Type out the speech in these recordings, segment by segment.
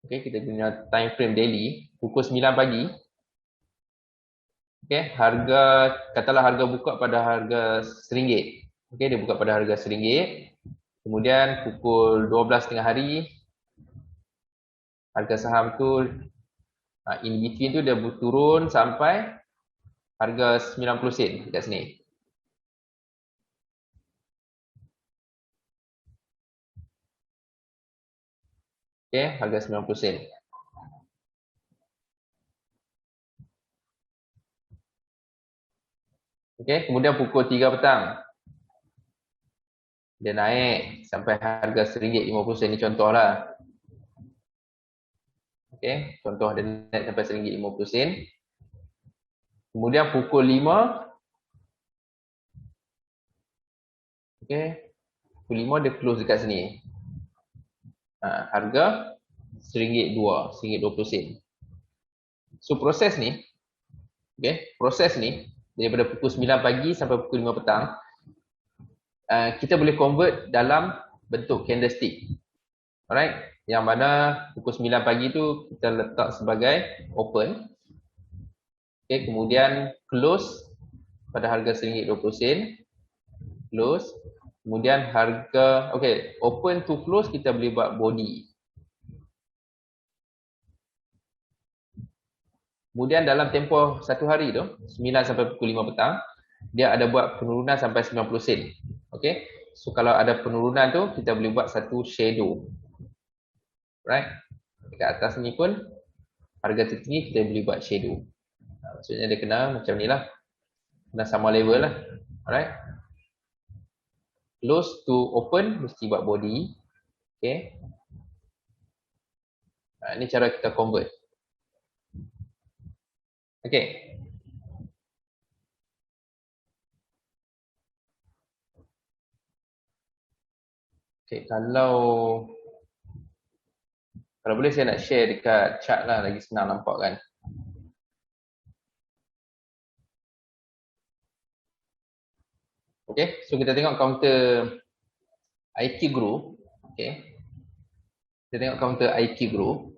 Okey, kita punya time frame daily pukul 9 pagi. Okey, harga katalah harga buka pada harga RM1. Okey, dia buka pada harga RM1. Kemudian pukul 12 tengah hari harga saham tu in between tu dia turun sampai harga 90 sen dekat sini. Okey, harga 90 sen. Okey, kemudian pukul 3 petang dia naik sampai harga RM1.50 ni contohlah. Okey, contoh dia naik sampai RM1.50. Kemudian pukul 5, okey, pukul 5 dia close dekat sini. Harga RM1.02, RM1.20. So proses ni, okey, proses ni daripada pukul 9 pagi sampai pukul 5 petang, kita boleh convert dalam bentuk candlestick. Alright, yang mana pukul 9 pagi tu kita letak sebagai open. Okay, kemudian close pada harga RM1.20. Close. Kemudian harga, okay, open to close kita boleh buat body. Kemudian dalam tempoh satu hari tu, 9 sampai pukul 5 petang, dia ada buat penurunan sampai 90 sen. Okay, so kalau ada penurunan tu, kita boleh buat satu shadow. Right, dekat atas ni pun, harga tertinggi kita boleh buat shadow. Maksudnya dia kena macam ni lah. Kena sama level lah. Alright. Close to open, mesti buat body. Okay. Ini cara kita convert. Okay. Okay, kalau boleh saya nak share dekat chart lah, lagi senang nampak kan. Okay, so kita tengok counter IQ Grow. Okay. Kita tengok counter IQ Grow.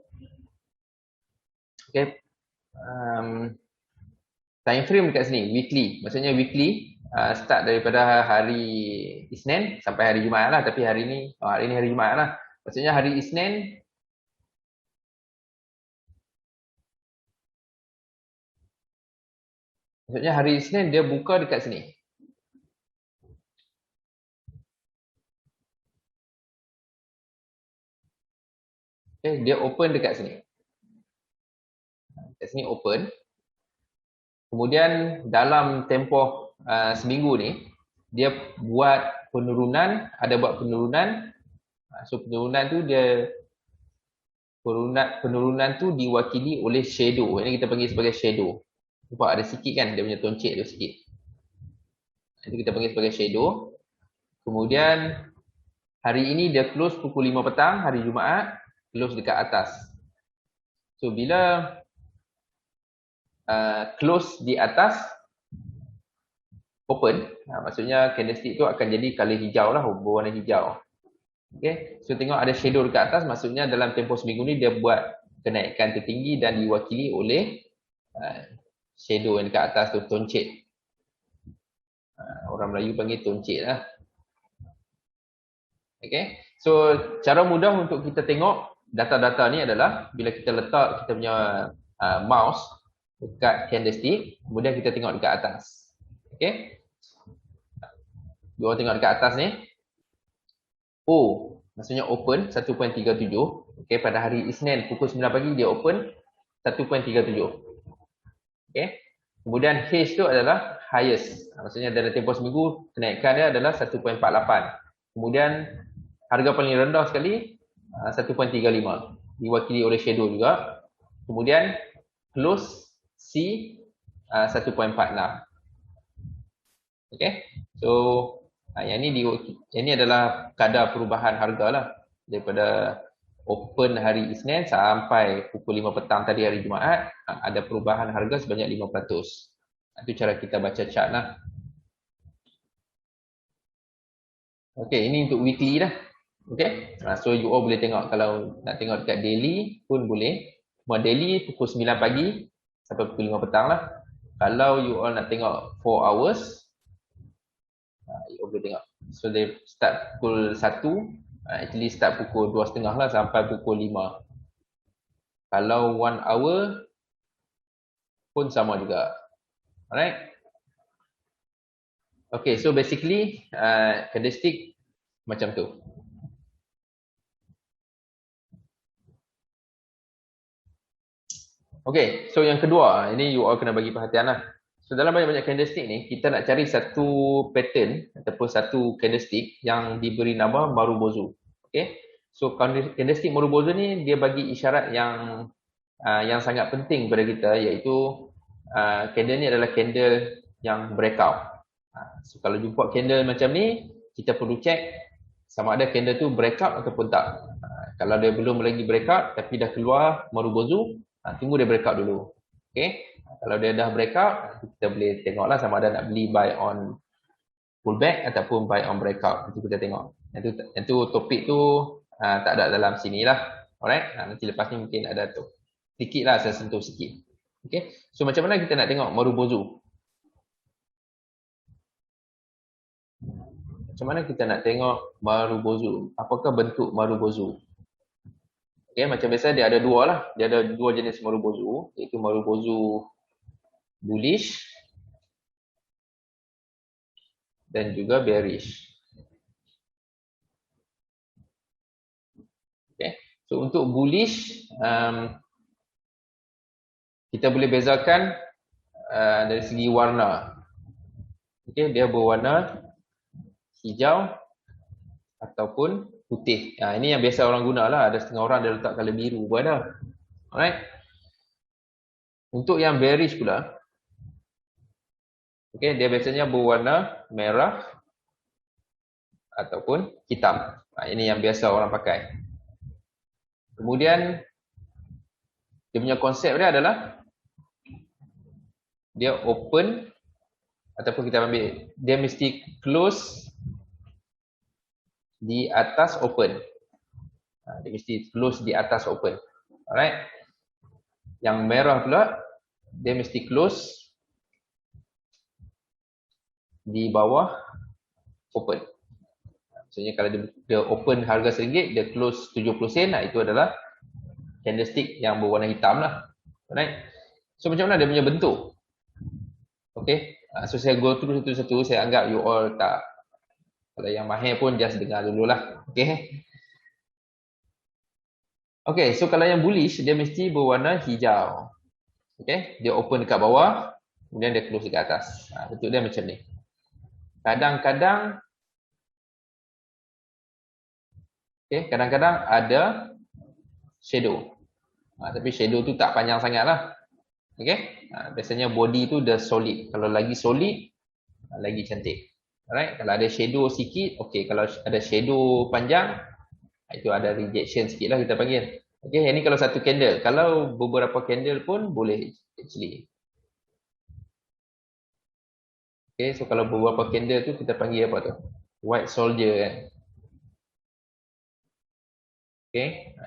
Okay. Time frame dekat sini, weekly. Maksudnya weekly, start daripada hari Isnin sampai hari Jumaat lah. Tapi hari ni hari Jumaat lah. Maksudnya hari Isnin, dia buka dekat sini. Okay, dia open dekat sini. Dekat sini open. Kemudian dalam tempoh seminggu ni, dia buat penurunan, So penurunan tu dia penurunan tu diwakili oleh shadow. Ini kita panggil sebagai shadow. Nampak ada sikit kan dia punya toncik tu sikit. Itu kita panggil sebagai shadow. Kemudian hari ini dia close pukul 5 petang, hari Jumaat, close dekat atas. So bila close di atas open, maksudnya candlestick tu akan jadi color hijau lah, berwarna hijau. Okay, so tengok ada shadow dekat atas, maksudnya dalam tempoh seminggu ni dia buat kenaikan tertinggi dan diwakili oleh shadow yang dekat atas tu, toncit. Orang Melayu panggil toncit lah. Okay, so cara mudah untuk kita tengok data-data ni adalah bila kita letak kita punya mouse dekat candlestick, kemudian kita tengok dekat atas. Okay, kita tengok dekat atas ni, maksudnya open 1.37. Okay, pada hari Isnin pukul 9 pagi dia open 1.37. Okay, kemudian H tu adalah highest, maksudnya dalam tempoh seminggu kenaikan dia adalah 1.48. Kemudian harga paling rendah sekali 1.35, diwakili oleh shadow juga. Kemudian close C 1.46. Okay, so yang ni adalah kadar perubahan harga lah daripada open hari Isnin sampai pukul 5 petang tadi hari Jumaat, ada perubahan harga sebanyak 5%. Itu cara kita baca chart lah. Okay, ini untuk weekly dah. Okay. So you all boleh tengok, kalau nak tengok dekat daily pun boleh. Daily pukul 9 pagi sampai pukul 5 petang lah. Kalau you all nak tengok 4 hours, you all boleh tengok. So they start pukul 1, actually start pukul 2.30 lah sampai pukul 5. Kalau 1 hour pun sama juga. Alright. Okay, so basically candlestick macam tu. Okay, so yang kedua, ini you all kena bagi perhatian lah. So dalam banyak-banyak candlestick ni, kita nak cari satu pattern ataupun satu candlestick yang diberi nama Marubozu. Okay, so candlestick Marubozu ni dia bagi isyarat yang sangat penting kepada kita, iaitu candle ni adalah candle yang breakout. So kalau jumpa candle macam ni, kita perlu check sama ada candle tu breakout ataupun tak. Kalau dia belum lagi breakout tapi dah keluar Marubozu, tunggu dia breakout dulu. Okay. Kalau dia dah breakout, kita boleh tengoklah sama ada nak beli buy on pullback ataupun buy on breakout. Nanti kita tengok. Yang tu topik tu tak ada dalam sini lah. Alright. Nanti lepas ni mungkin ada tu. Sikit lah saya sentuh sikit. Okay. So macam mana kita nak tengok Marubozu? Macam mana kita nak tengok Marubozu? Apakah bentuk Marubozu? Okay, macam biasa dia ada dua lah. Dia ada dua jenis Marubozu, iaitu Marubozu bullish dan juga bearish. Okay. So untuk bullish, kita boleh bezakan dari segi warna. Okay, dia berwarna hijau ataupun putih. Ini yang biasa orang guna lah. Ada setengah orang dia letak color biru pun ada. Alright. Untuk yang bearish pula, okay, dia biasanya berwarna merah ataupun hitam. Ini yang biasa orang pakai. Kemudian dia punya konsep dia adalah dia open ataupun kita ambil dia mesti close di atas open. Dia mesti close di atas open. Alright. Yang merah pula dia mesti close di bawah open. Maksudnya kalau dia open harga RM1, dia close 70 sen, itu adalah candlestick yang berwarna hitam lah. Alright. So macam mana dia punya bentuk? Okay. So saya go through satu-satu. Saya anggap you all tak, kalau yang mahir pun just dengar dululah. Okay. Okay, so kalau yang bullish, dia mesti berwarna hijau. Okay, dia open dekat bawah, kemudian dia close dekat atas. Bentuk dia macam ni. Kadang-kadang, okay, kadang-kadang ada shadow. Tapi shadow tu tak panjang sangat lah. Okay, biasanya body tu dah solid. Kalau lagi solid, lagi cantik. Alright, kalau ada shadow sikit, okay. Kalau ada shadow panjang, itu ada rejection sikit lah kita panggil. Okay, yang ni kalau satu candle. Kalau beberapa candle pun boleh actually. Okay, so kalau beberapa candle tu kita panggil apa tu? White soldier kan. Okay.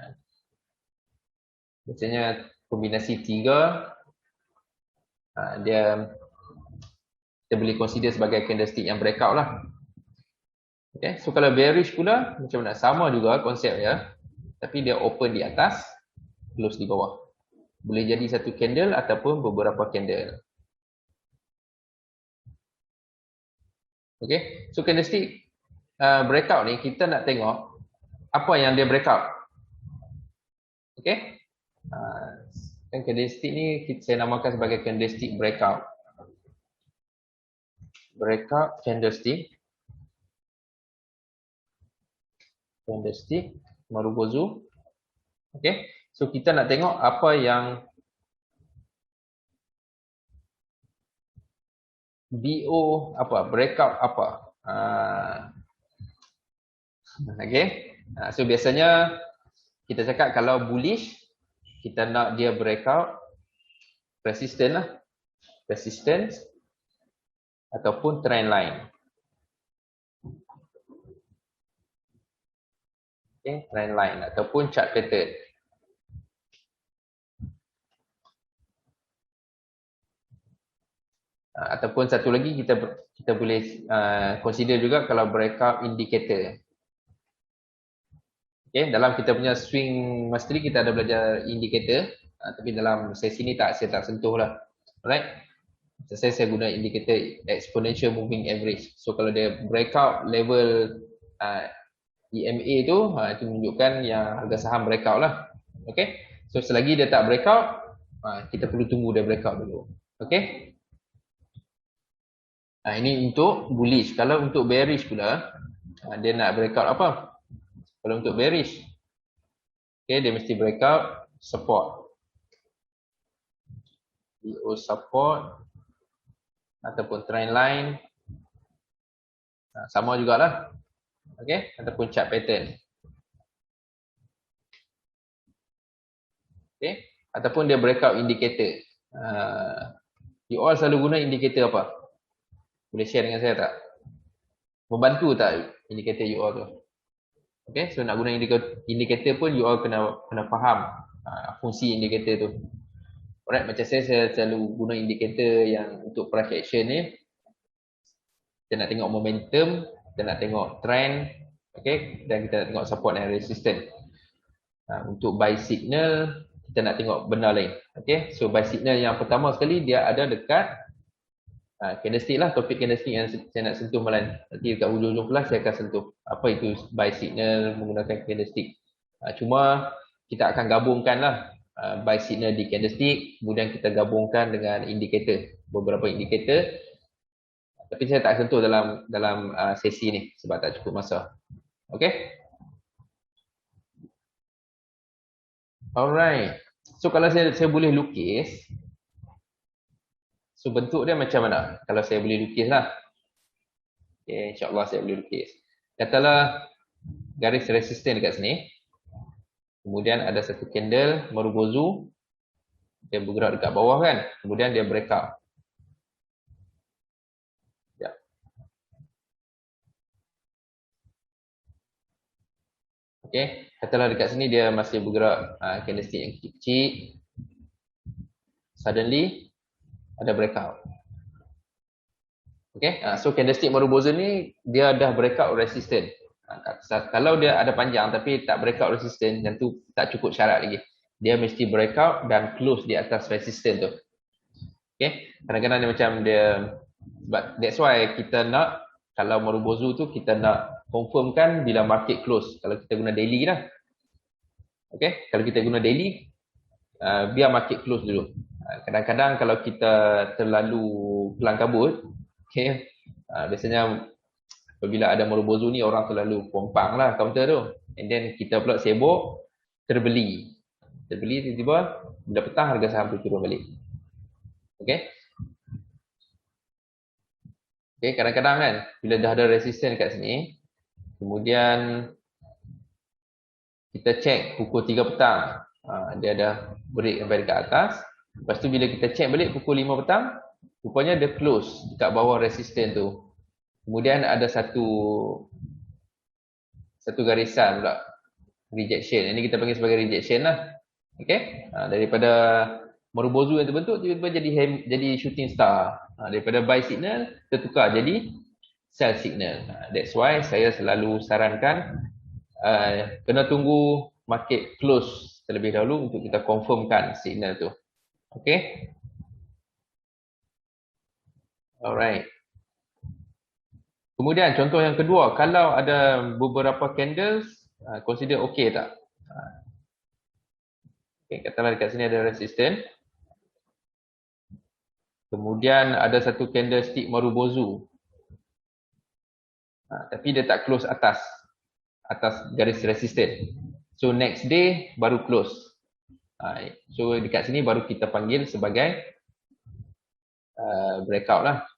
Biasanya kombinasi 3, dia kita boleh consider sebagai candlestick yang breakout lah. Okay, so kalau bearish pula macam mana? Sama juga konsep ya. Tapi dia open di atas, close di bawah. Boleh jadi satu candle ataupun beberapa candle. Okay, so candlestick breakout ni kita nak tengok apa yang dia breakout. Okay, kan candlestick ni saya namakan sebagai candlestick breakout. Breakout candlestick. Candlestick Marubozu. Okay, so kita nak tengok apa yang BO apa, breakout apa. Okay, so biasanya kita cakap kalau bullish, kita nak dia breakout resistance lah. Resistance ataupun trend line. Okay, trend line ataupun chart pattern. Ataupun satu lagi kita boleh consider juga kalau breakout indicator. Okay, dalam kita punya swing mastery kita ada belajar indicator, tapi dalam sesi ni saya tak sentuh lah. Alright. Saya guna indicator exponential moving average. So kalau dia breakout level EMA tu, itu menunjukkan yang harga saham breakout lah. Okay. So selagi dia tak breakout, kita perlu tunggu dia breakout dulu. Okay. Ini untuk bullish. Kalau untuk bearish pula, dia nak breakout apa? Kalau untuk bearish, okay, dia mesti breakout support. BO support ataupun trend line. Sama jugalah. Okay, ataupun chart pattern. Okay, ataupun dia breakout indicator. You all selalu guna indikator apa? Boleh share dengan saya tak? Membantu tak indikator you all tu? Okay, so nak guna indikator pun you all kena faham fungsi indikator tu. Alright, macam saya selalu guna indikator yang untuk price action ni. Kita nak tengok momentum, kita nak tengok trend, okay, dan kita nak tengok support dan resistance. Untuk buy signal, kita nak tengok benda lain. Okay, so buy signal yang pertama sekali dia ada dekat candlestick lah, topik candlestick yang saya nak sentuh malam. Nanti dekat hujung-hujung kelas saya akan sentuh apa itu buy signal menggunakan candlestick. Cuma kita akan gabungkan lah buy signal di candlestick, kemudian kita gabungkan dengan indikator, beberapa indikator. Tapi saya tak sentuh dalam sesi ni sebab tak cukup masa. Okay. Alright. So kalau saya boleh lukis, so bentuk dia macam mana? Kalau saya boleh lukis lah. Okay, insyaAllah saya boleh lukis. Katalah garis resisten dekat sini. Kemudian ada satu candle Marubozu. Dia bergerak dekat bawah kan. Kemudian dia breakout. Ya. Okay. Katalah dekat sini dia masih bergerak candlestick yang kecil. Suddenly ada breakout. Okay. So candlestick Marubozu ni dia dah breakout resistance. Kalau dia ada panjang tapi tak breakout resistance, yang tu tak cukup syarat lagi. Dia mesti breakout dan close di atas resistance tu. Okay. Kadang-kadang dia macam dia, but that's why kita nak, kalau Marubozu tu kita nak confirmkan bila market close. Kalau kita guna daily lah. Okay. Kalau kita guna daily, biar market close dulu. Kadang-kadang kalau kita terlalu kelang kabut, okay, biasanya apabila ada Marubozu ni orang terlalu pompang lah counter tu. And then kita pula sibuk terbeli. Terbeli tiba-tiba bila petang harga saham tu turun balik. Okay. Okay, kadang-kadang kan bila dah ada resistance kat sini, kemudian kita check pukul 3 petang, dia dah break sampai dekat atas. Lepas tu bila kita check balik pukul 5 petang, rupanya dia close dekat bawah resistance tu. Kemudian ada satu garisan pula rejection. Ini kita panggil sebagai rejection lah. Okay. Daripada Marubozu yang terbentuk tiba-tiba jadi shooting star. Daripada buy signal tertukar jadi sell signal. That's why saya selalu sarankan kena tunggu market close terlebih dahulu untuk kita confirmkan signal tu. Okay. Alright. Kemudian contoh yang kedua, kalau ada beberapa candles, consider okay tak? Okay, katalah dekat sini ada resistance. Kemudian ada satu candlestick Marubozu. Tapi dia tak close atas garis resistance. So next day baru close. So dekat sini baru kita panggil sebagai breakout lah.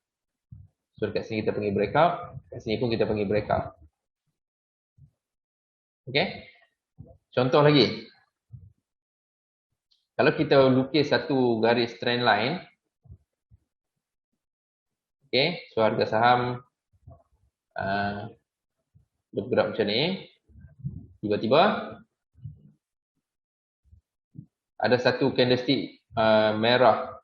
So dekat sini kita panggil breakout, dekat sini pun kita panggil breakout. Okay. Contoh lagi. Kalau kita lukis satu garis trend line, okay, so harga saham bergerak macam ni. Tiba-tiba ada satu candlestick merah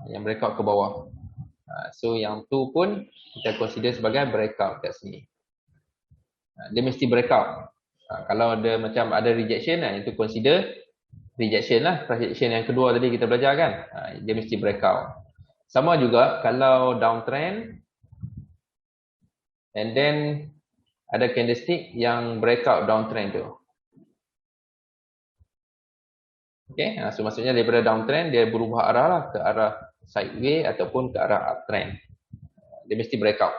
yang breakout ke bawah. So yang tu pun kita consider sebagai breakout kat sini. Dia mesti breakout. Kalau ada macam ada rejection, itu consider rejection lah. Rejection yang kedua tadi kita belajar kan. Dia mesti breakout. Sama juga kalau downtrend and then ada candlestick yang breakout downtrend tu. Okay, so maksudnya daripada downtrend dia berubah arah lah ke arah sideways ataupun ke arah uptrend. Dia mesti breakout.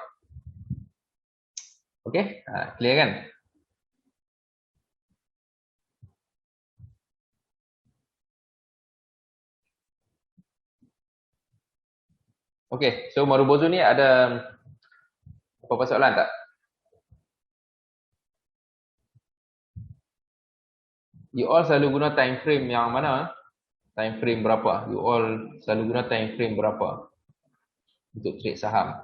Okay, clear kan? Okay, so Marubozu ni ada apa-apa soalan tak? You all selalu guna time frame yang mana? Time frame berapa? You all selalu guna time frame berapa untuk trade saham?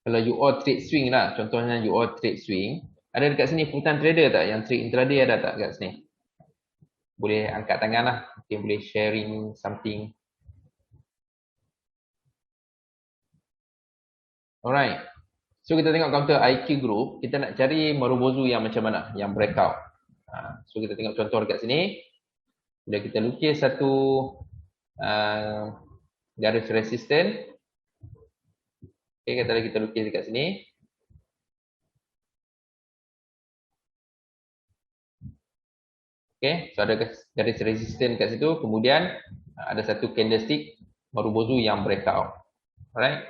Kalau you all trade swing lah, contohnya you all trade swing, ada dekat sini full-time trader tak? Yang trade intraday ada tak dekat sini? Boleh angkat tangan lah, mungkin boleh sharing something. Alright, so kita tengok counter IQ group, kita nak cari Marubozu yang macam mana? Yang breakout. So kita tengok contoh dekat sini. Bila kita lukis satu garis resisten. Okay, katalah kita lukis dekat sini. Okay, so ada garis resisten kat situ. Kemudian ada satu candlestick Marubozu yang breakout. Alright.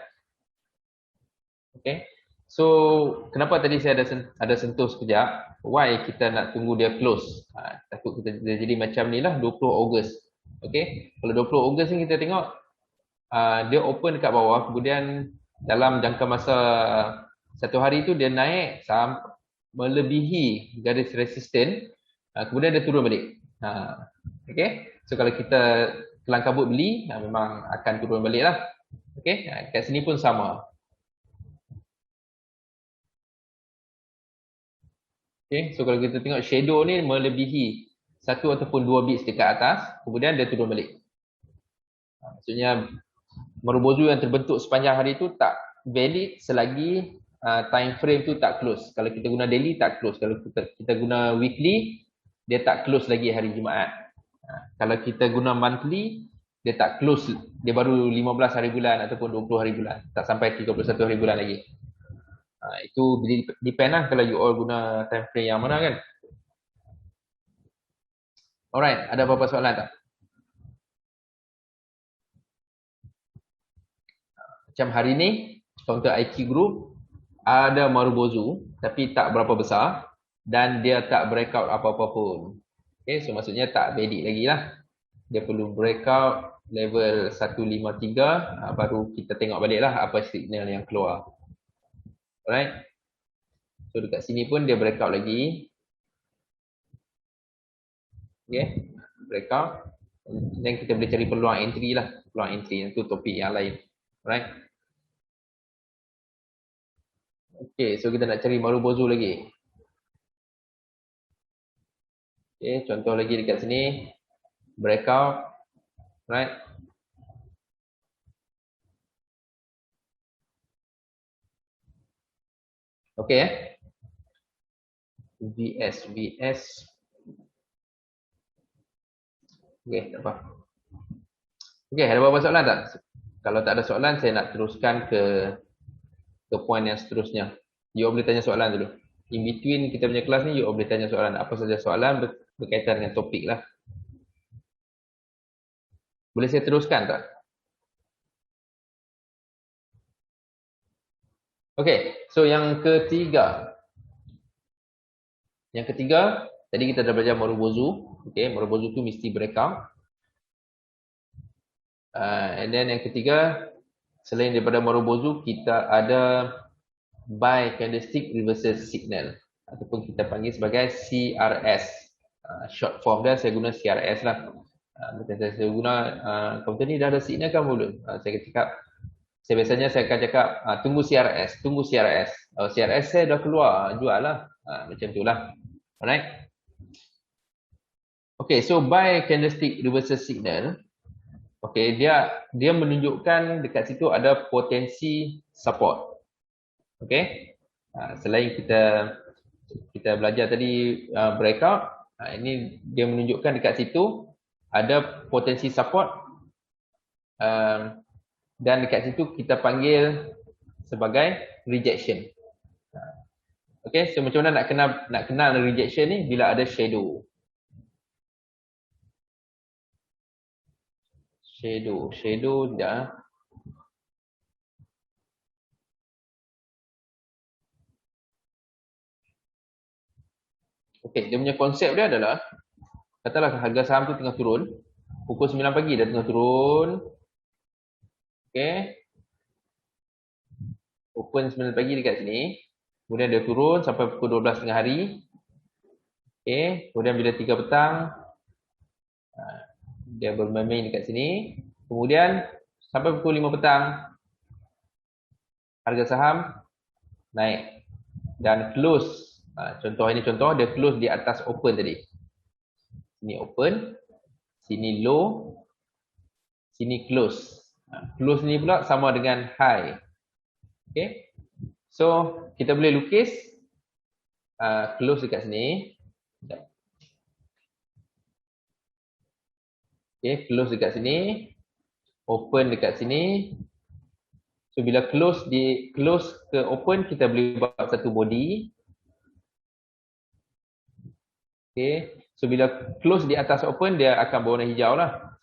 Okay. So, kenapa tadi saya ada sentuh sekejap? Why kita nak tunggu dia close? Takut kita jadi macam ni lah 20 Ogos. Okay. Kalau 20 Ogos ni kita tengok dia open dekat bawah. Kemudian dalam jangka masa satu hari tu dia naik sampai melebihi garis resisten. Kemudian dia turun balik. Okay. So, kalau kita kelang kabut beli, memang akan turun balik lah. Okay. Kat sini pun sama. Okay, so kalau kita tengok shadow ni melebihi 1 ataupun 2 bits dekat atas, kemudian dia turun balik. Maksudnya Marubozu yang terbentuk sepanjang hari tu tak valid selagi time frame tu tak close. Kalau kita guna daily tak close. Kalau kita guna weekly, dia tak close lagi hari Jumaat. Kalau kita guna monthly, dia tak close. Dia baru 15 hari bulan ataupun 20 hari bulan. Tak sampai 31 hari bulan lagi. Itu depend lah kalau you all guna time frame yang mana kan. Alright, ada apa-apa soalan tak? Macam hari ni, counter IQ group ada Marubozu tapi tak berapa besar dan dia tak breakout apa-apa pun. Okay, so maksudnya tak valid lagi lah. Dia perlu breakout level 153 baru kita tengok balik lah apa signal yang keluar. Alright. So dekat sini pun dia breakout lagi. Okay. Breakout. Dan kita boleh cari peluang entry lah. Peluang entry. Itu topik yang lain. Alright. Okay. So kita nak cari Marubozu lagi. Okay. Contoh lagi dekat sini. Breakout. Right. Okay. VS. Okay, tak apa. Okay, ada apa-apa soalan tak? Kalau tak ada soalan, saya nak teruskan ke point yang seterusnya. You boleh tanya soalan dulu. In between kita punya kelas ni, you boleh tanya soalan. Apa saja soalan berkaitan dengan topik lah. Boleh saya teruskan tak? Okay, so yang ketiga. Yang ketiga, tadi kita dah belajar Marubozu. Okay, Marubozu tu mesti breakout. And then yang ketiga, selain daripada Marubozu, kita ada buy candlestick reversal signal. Ataupun kita panggil sebagai CRS. Short form dia, saya guna CRS lah. Macam saya guna, counter ni dah ada signal kan belum? Saya cakap, biasanya saya akan cakap, tunggu CRS, tunggu CRS. Oh, CRS saya dah keluar, jual lah. Macam tu lah. Alright. Okay, so by candlestick reversal signal, okay, dia menunjukkan dekat situ ada potensi support. Okay. Selain kita belajar tadi breakout, ini dia menunjukkan dekat situ ada potensi support, dan dekat situ kita panggil sebagai rejection. Okay, so macam mana nak kenal rejection ni? Bila ada shadow. Shadow dah. Okay, dia punya konsep dia adalah, katalah harga saham tu tengah turun, pukul 9 pagi dah tengah turun. Okay, open 9 pagi dekat sini, kemudian dia turun sampai pukul 12 tengah hari. Okay, kemudian bila 3 petang, dia bermain dekat sini. Kemudian sampai pukul 5 petang, harga saham naik dan close. Contoh ini contoh, dia close di atas open tadi. Sini open, sini low, sini close. Close ni pula sama dengan high. Okay, so kita boleh lukis close dekat sini. Okay, close dekat sini, open dekat sini. So bila close ke open, kita boleh buat satu body. Okay, so bila close di atas open, dia akan berwarna hijau lah.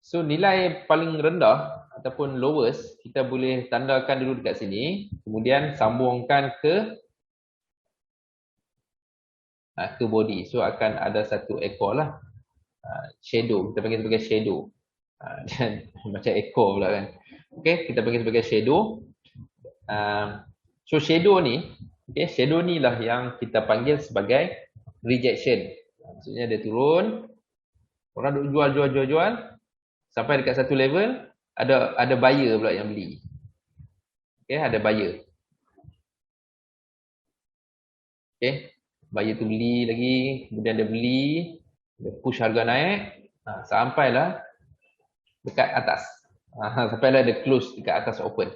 So nilai paling rendah ataupun lowest, kita boleh tandakan dulu dekat sini, kemudian sambungkan ke body. So akan ada satu ekor lah, shadow, kita panggil sebagai shadow. Dan macam ekor pula kan. Okay, kita panggil sebagai shadow. So shadow ni, okay, shadow ni lah yang kita panggil sebagai rejection. Maksudnya dia turun, orang duk jual sampai dekat satu level, ada buyer pula yang beli. Okay, ada buyer. Okay, buyer tu beli lagi, kemudian dia beli, dia push harga naik, sampailah dekat atas. Sampailah dia close dekat atas open.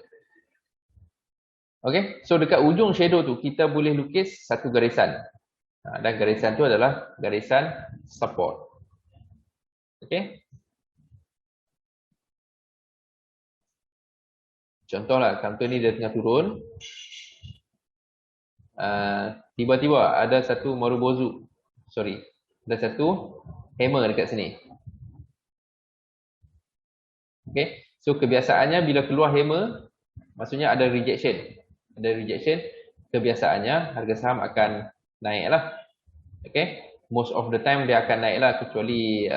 Okay, so dekat ujung shadow tu kita boleh lukis satu garisan. Dan garisan tu adalah garisan support. Okay. Contohlah, company dia tengah turun. Tiba-tiba ada satu marubozu. Ada satu hammer dekat sini. Okay. So kebiasaannya bila keluar hammer, maksudnya ada rejection. Kebiasaannya harga saham akan naik lah. Okay. Most of the time dia akan naik lah, kecuali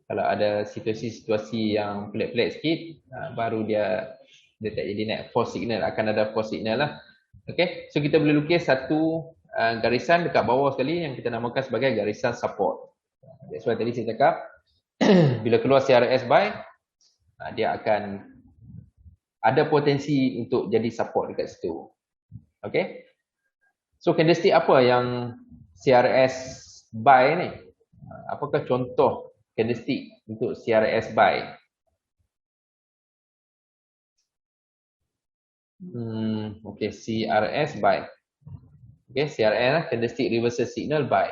kalau ada situasi-situasi yang pelik-pelik sikit, baru dia tak jadi naik. False signal, akan ada false signal lah. Okay, so kita boleh lukis satu garisan dekat bawah sekali yang kita namakan sebagai garisan support. That's why tadi saya cakap, bila keluar CRS buy, dia akan ada potensi untuk jadi support dekat situ. Okay, so candlestick apa yang CRS buy ni? Apakah contoh candlestick untuk CRS buy? Okay, CRS buy. Okay, CRS lah, candlestick reversal signal buy.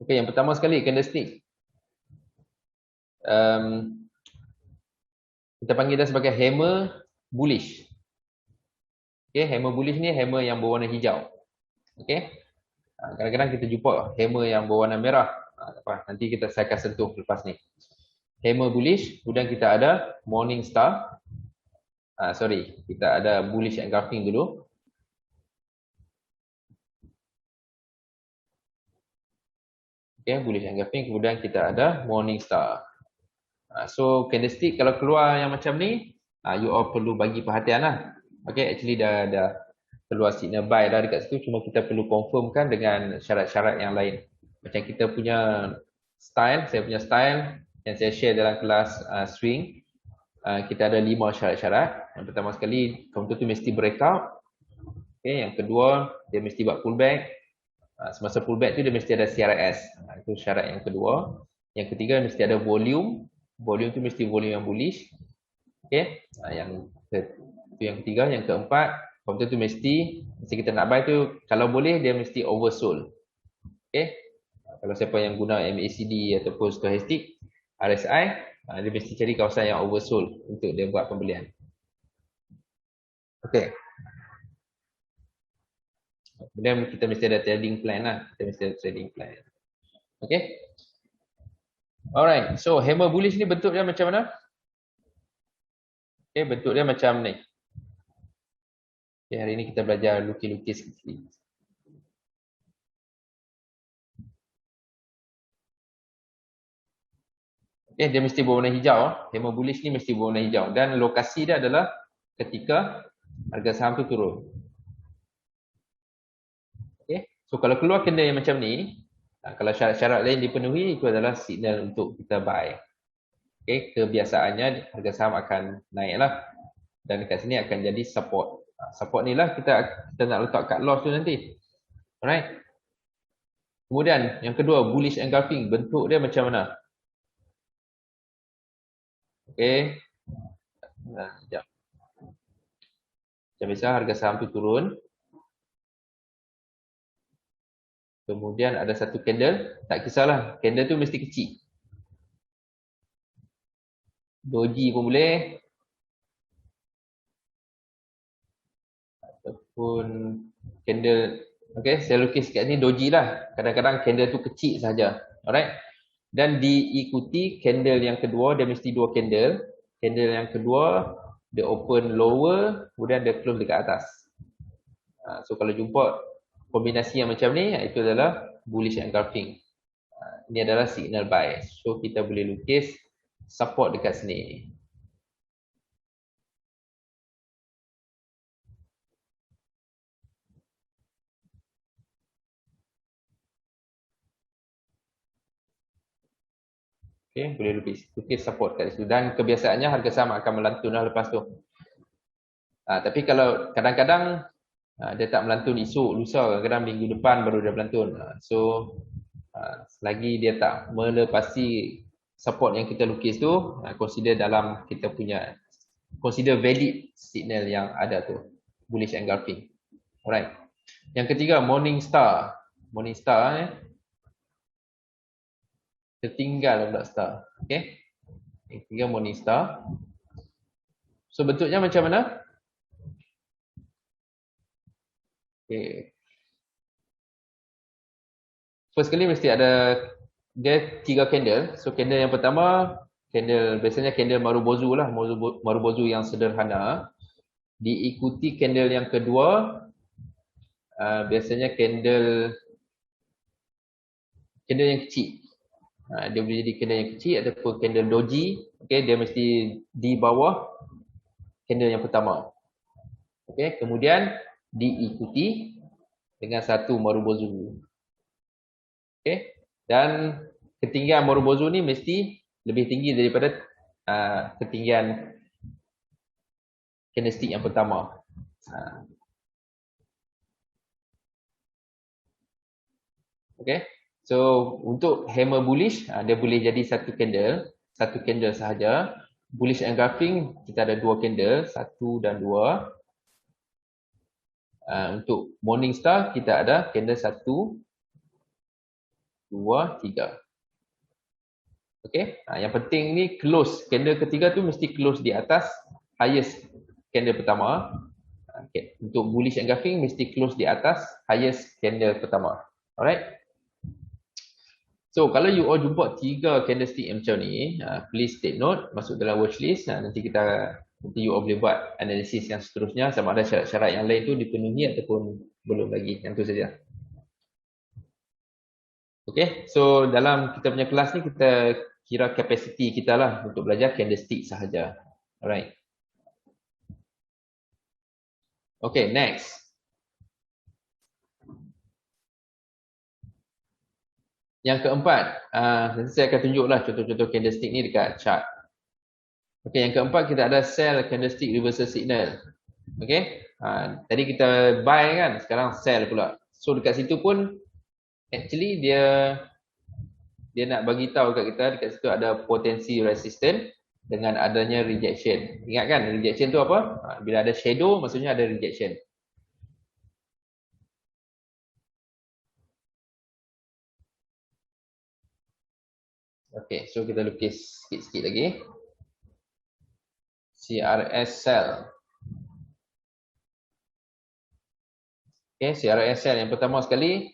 Okay, yang pertama sekali candlestick. Kita panggil dia sebagai hammer bullish. Okay, hammer bullish ni hammer yang berwarna hijau. Okay, kadang-kadang kita jumpa hammer yang berwarna merah. Nanti saya akan sentuh lepas ni. Hammer bullish, kemudian kita ada morning star. Kita ada bullish engulfing dulu. Okay, bullish engulfing, kemudian kita ada morning star. So candlestick kalau keluar yang macam ni, you all perlu bagi perhatian lah. Okay, actually dah keluar signal buy dah dekat situ, cuma kita perlu confirmkan dengan syarat-syarat yang lain. Macam kita punya style, saya punya style yang saya share dalam kelas swing. kita ada 5 syarat-syarat. Yang pertama sekali, counter tu mesti breakout. Okay, yang kedua, dia mesti buat pullback. Semasa pullback tu dia mesti ada CRS. Itu syarat yang kedua. Yang ketiga mesti ada volume. Volume tu mesti volume yang bullish. Okay. Itu yang ketiga. Yang keempat, counter tu mesti kita nak buy tu, kalau boleh dia mesti oversold. Okay. Kalau siapa yang guna MACD ataupun stochastic, RSI, dia mesti cari kawasan yang oversold untuk dia buat pembelian. Okay. Kemudian kita mesti ada trading plan lah. Kita mesti ada trading plan. Okay. Alright. So, hammer bullish ni bentuk dia macam mana? Okay, bentuk dia macam ni. Okay, hari ni kita belajar lukis-lukis sikit. Okay, dia mesti berwarna hijau. Hammer bullish ni mesti berwarna hijau. Dan lokasi dia adalah ketika harga saham tu turun. Okay. So, kalau keluar candle yang macam ni, kalau syarat-syarat lain dipenuhi, itu adalah signal untuk kita buy. Okay, kebiasaannya harga saham akan naik lah. Dan dekat sini akan jadi support. Support ni lah kita nak letak cut loss tu nanti. Alright. Kemudian yang kedua, bullish engulfing. Bentuk dia macam mana? Okay. Sekejap. Macam biasa harga saham tu turun. Kemudian ada satu candle. Tak kisahlah. Candle tu mesti kecil. Doji pun boleh. Ataupun candle. Okay, saya lukis kat ni doji lah. Kadang-kadang candle tu kecil saja. Alright. Dan diikuti candle yang kedua, dia mesti dua candle. Candle yang kedua, dia open lower, kemudian dia close dekat atas. So kalau jumpa kombinasi yang macam ni, itu adalah bullish engulfing. Ini adalah signal buy. So kita boleh lukis support dekat sini. Okay, boleh lukis support kat situ. Dan kebiasaannya harga saham akan melantun lah lepas tu. Tapi kalau kadang-kadang dia tak melantun esok, lusa, kadang-kadang minggu depan baru dia melantun. So selagi dia tak melepasi support yang kita lukis tu, consider dalam kita punya, consider valid signal yang ada tu, bullish engulfing. Alright. Yang ketiga, morning star. Morning star tertinggal pula star. Okay. Yang ketiga, morning star. So bentuknya macam mana? Okay. First kali mesti ada dia 3 candle. So candle yang pertama, candle biasanya candle Marubozu lah, Marubozu yang sederhana. Diikuti candle yang kedua, biasanya candle yang kecil. Dia boleh jadi candle yang kecil ataupun candle doji. Okay, dia mesti di bawah candle yang pertama. Okay, kemudian diikuti dengan satu Marubozu. Okay, dan ketinggian Marubozu ni mesti lebih tinggi daripada ketinggian candlestick yang pertama. Okay, so untuk hammer bullish, dia boleh jadi satu candle sahaja. Bullish engulfing kita ada 2 candle, 1 dan 2. Untuk morning star kita ada candle 1, 2, 3. Okay, yang penting ni close. Candle ketiga tu mesti close di atas highest candle pertama. Okay. Untuk bullish engulfing mesti close di atas highest candle pertama. Alright. So kalau you all jumpa 3 candlestick macam ni, please take note, masuk dalam watchlist. Nanti you all boleh buat analisis yang seterusnya sama ada syarat-syarat yang lain tu dipenuhi ataupun belum lagi. Yang tu saja. Okay, so dalam kita punya kelas ni kita kira kapasiti kita lah untuk belajar candlestick sahaja. Alright. Okay, next. Yang keempat, nanti saya akan tunjuklah contoh-contoh candlestick ni dekat chart. Okey, yang keempat kita ada sell candlestick reversal signal. Okey. Tadi kita buy kan, sekarang sell pula. So dekat situ pun actually dia nak bagi tahu kat kita dekat situ ada potensi resistance dengan adanya rejection. Ingat kan rejection tu apa? Bila ada shadow maksudnya ada rejection. Okey, so kita lukis sikit-sikit lagi. CRS cell. Okey, CRS cell yang pertama sekali.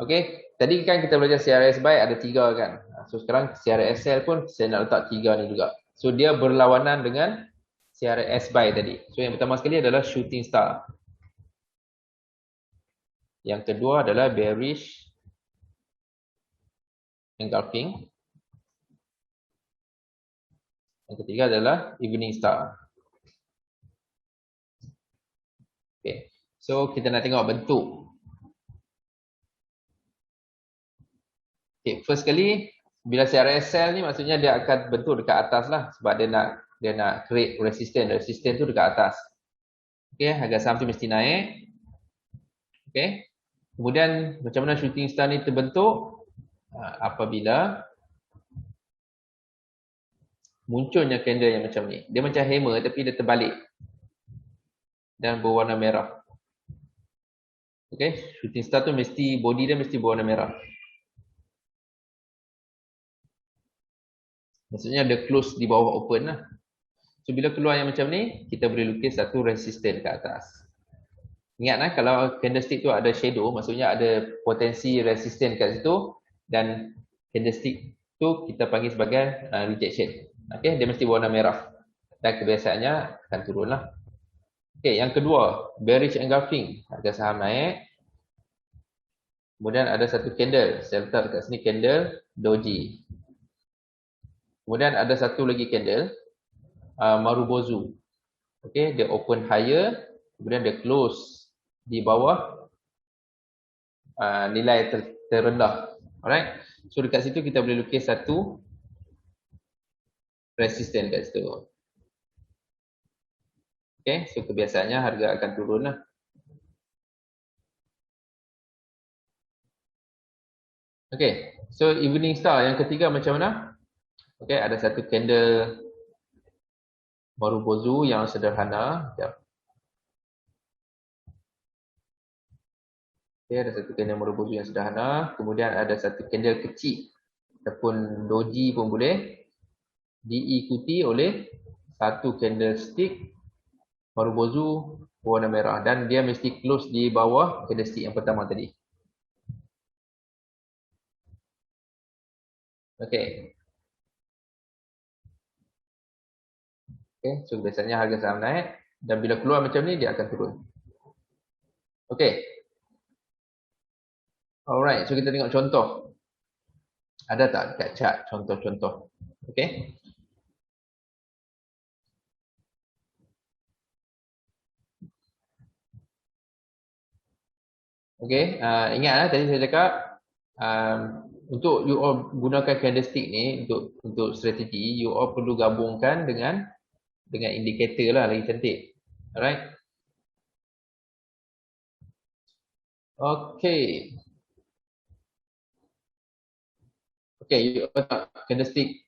Okey, tadi kan kita belajar CRS buy ada 3 kan. So sekarang CRS cell pun saya nak letak 3 ni juga. So dia berlawanan dengan CRS buy tadi. So yang pertama sekali adalah shooting star. Yang kedua adalah bearish engulfing. Yang ketiga adalah evening star. Okay. So kita nak tengok bentuk. Okay. First kali bila CRS cell ni maksudnya dia akan bentuk dekat atas lah. Sebab dia nak create resistance. Resistance tu dekat atas. Okay. Harga saham tu mesti naik. Okay. Kemudian macam mana shooting star ni terbentuk? Apabila munculnya candle yang macam ni. Dia macam hammer tapi dia terbalik. Dan berwarna merah. Okay. Shooting star tu mesti, body dia mesti berwarna merah. Maksudnya dia close di bawah open lah. So bila keluar yang macam ni, kita boleh lukis satu resistance ke atas. Ingat lah, kalau candlestick tu ada shadow, maksudnya ada potensi resistance kat situ. Dan candlestick tu kita panggil sebagai rejection. Okay, dia mesti warna merah. Dan kebiasaannya akan turun lah. Okay, yang kedua, bearish engulfing. Harga saham naik. Kemudian ada satu candle. Saya letak dekat sini candle doji. Kemudian ada satu lagi candle. Marubozu. Okay, dia open higher. Kemudian dia close di bawah nilai terendah. Alright. So dekat situ kita boleh lukis satu resistance kat situ. Okay, so kebiasaannya harga akan turun lah. Okay, so evening star yang ketiga macam mana? Okay, ada satu candle Marubozu yang sederhana. Okay, ada satu candle Marubozu yang sederhana. Kemudian ada satu candle kecil ataupun doji pun boleh. Diikuti oleh satu candlestick Marubozu warna merah. Dan dia mesti close di bawah candlestick yang pertama tadi. Okay. Okay, so biasanya harga saham naik. Dan bila keluar macam ni, dia akan turun. Okay. Alright, so kita tengok contoh. Ada tak dekat chart contoh-contoh? Okay. Okay, ingatlah tadi saya cakap untuk you all gunakan candlestick ni untuk strategi, you all perlu gabungkan dengan indikator lah lagi cantik. Alright. Okay. Okay, you all candlestick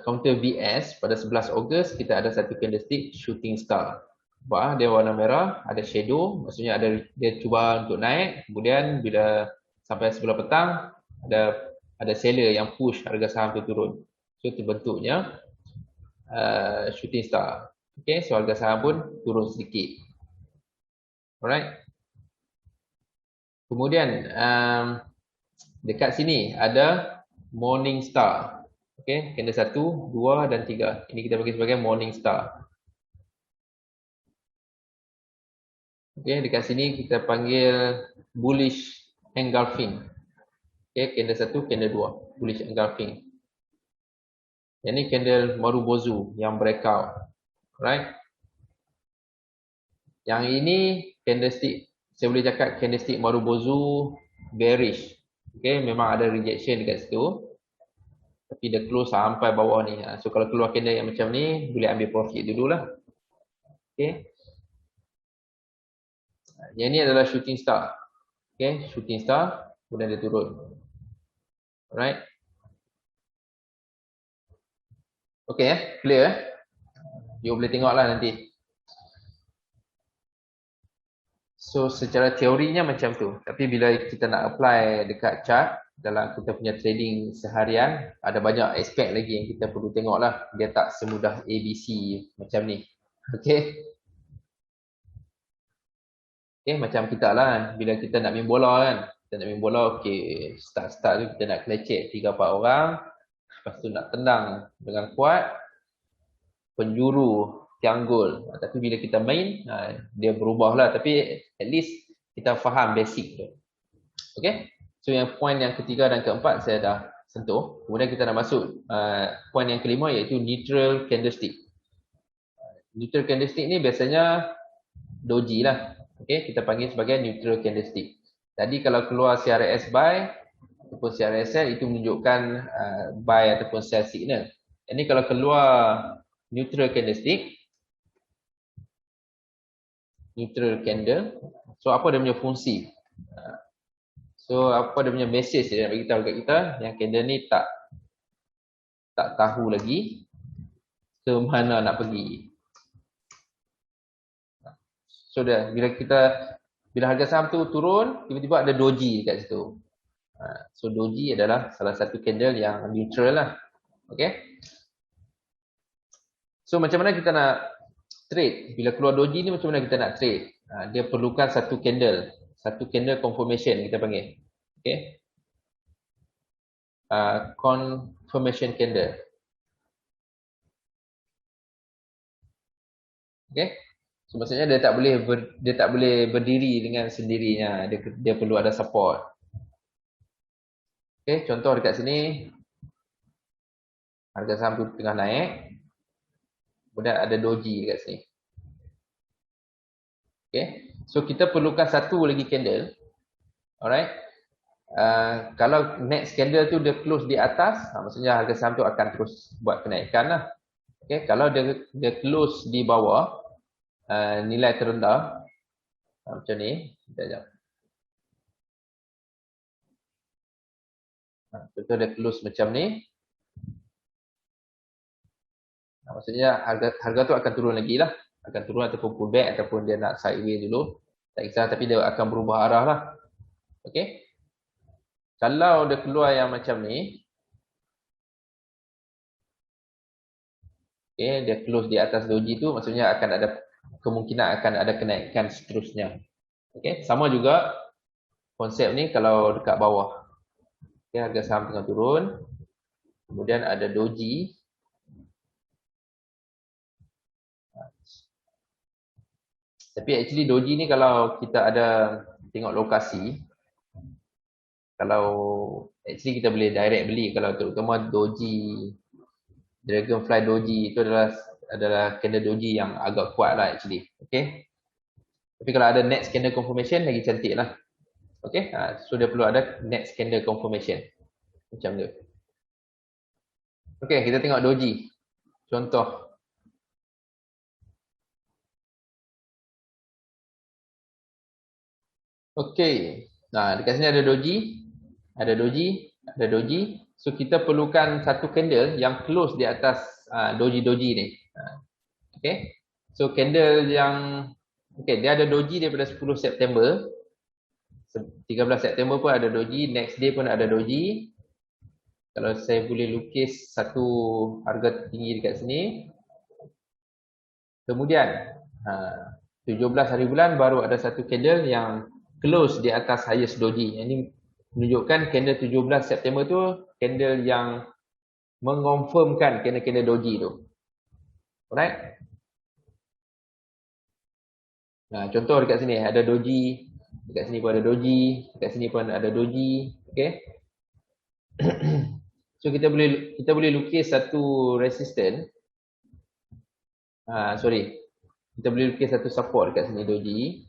counter VS pada 11 Ogos kita ada satu candlestick shooting star. Dia warna merah, ada shadow, maksudnya dia cuba untuk naik, kemudian bila sampai sebelah petang ada seller yang push harga saham tu turun. So terbentuknya shooting star. Okay, so harga saham pun turun sedikit. Alright. Kemudian dekat sini ada morning star. Okay, candle 1, 2 dan 3. Ini kita bagi sebagai morning star. Okay, dekat sini kita panggil bullish engulfing. Okay, candle 1, candle 2. Bullish engulfing. Yang ni candle Marubozu yang breakout. Right? Yang ini candlestick, saya boleh cakap candlestick Marubozu bearish. Okay, memang ada rejection dekat situ. Tapi dia close sampai bawah ni. So kalau keluar candle yang macam ni, boleh ambil profit dululah. Okay. Yang ni adalah shooting star. Okay, shooting star. Kemudian dia turun. Alright. Okay, clear. You boleh tengoklah nanti. So secara teorinya macam tu. Tapi bila kita nak apply dekat chart, dalam kita punya trading seharian, ada banyak aspek lagi yang kita perlu tengok lah. Dia tak semudah ABC macam ni. Okay. Okay, macam kita lah. Bila kita nak main bola kan. Kita nak main bola, okay. Start tu kita nak kelecek 3-4 orang. Lepas tu nak tendang dengan kuat. Penjuru tiang gol. Tapi bila kita main, dia berubah lah. Tapi at least kita faham basic tu. Okay. So yang point yang ketiga dan keempat saya dah sentuh. Kemudian kita nak masuk point yang kelima iaitu neutral candlestick. Neutral candlestick ni biasanya doji lah. Okay, kita panggil sebagai neutral candlestick. Tadi kalau keluar CRS buy ataupun CRS sell, itu menunjukkan buy ataupun sell signal. Ini kalau keluar neutral candlestick, neutral candle, so apa dia punya fungsi? So apa dia punya message dia nak bagi tahu kat kita, yang candle ni tak tahu lagi ke mana nak pergi. So bila harga saham tu turun, tiba-tiba ada doji kat situ. So doji adalah salah satu candle yang neutral lah. Okay. So macam mana kita nak trade? Bila keluar doji ni macam mana kita nak trade? Dia perlukan satu candle confirmation kita panggil. Okay. Confirmation candle. Okay. So maksudnya dia tak boleh berdiri dengan sendirinya. Dia perlu ada support. Okay, contoh dekat sini harga saham tu tengah naik. Kemudian ada doji dekat sini. Okay. So kita perlukan satu lagi candle. Alright. Kalau next candle tu dia close di atas, maksudnya harga saham tu akan terus buat kenaikan lah. Okay. Kalau dia close di bawah, nilai terendah macam ni, sekejap. Contoh dia close macam ni, maksudnya harga tu akan turun lagi lah, akan turun ataupun pullback ataupun dia nak sideways dulu, tak kisah, tapi dia akan berubah arah lah. Okay. Kalau dia keluar yang macam ni, okay, dia close di atas doji tu, maksudnya akan ada kemungkinan akan ada kenaikan seterusnya. Okay. Sama juga konsep ni kalau dekat bawah. Okay, harga saham tengah turun, kemudian ada doji. Tapi actually doji ni kalau kita ada tengok lokasi, kalau actually kita boleh direct beli, kalau terutama doji, Dragonfly doji itu adalah candle doji yang agak kuat lah actually. Okay. Tapi kalau ada next candle confirmation lagi cantik lah. Okay. So dia perlu ada next candle confirmation. Macam tu. Okay, kita tengok doji. Contoh. Okay. Dekat sini ada doji. Ada doji. So kita perlukan satu candle yang close di atas doji-doji ni. Okay. So candle yang, okay, dia ada doji daripada 10 September. 13 September pun ada doji. Next day pun ada doji. Kalau saya boleh lukis satu harga tinggi dekat sini. Kemudian 17 hari bulan baru ada satu candle yang close di atas highest doji. Ini menunjukkan candle 17 September tu candle yang mengonfirmkan candle doji tu. Alright. Contoh dekat sini ada doji, dekat sini pun ada doji, dekat sini pun ada doji. Okay. So kita boleh lukis satu resistance. Kita boleh lukis satu support dekat sini doji.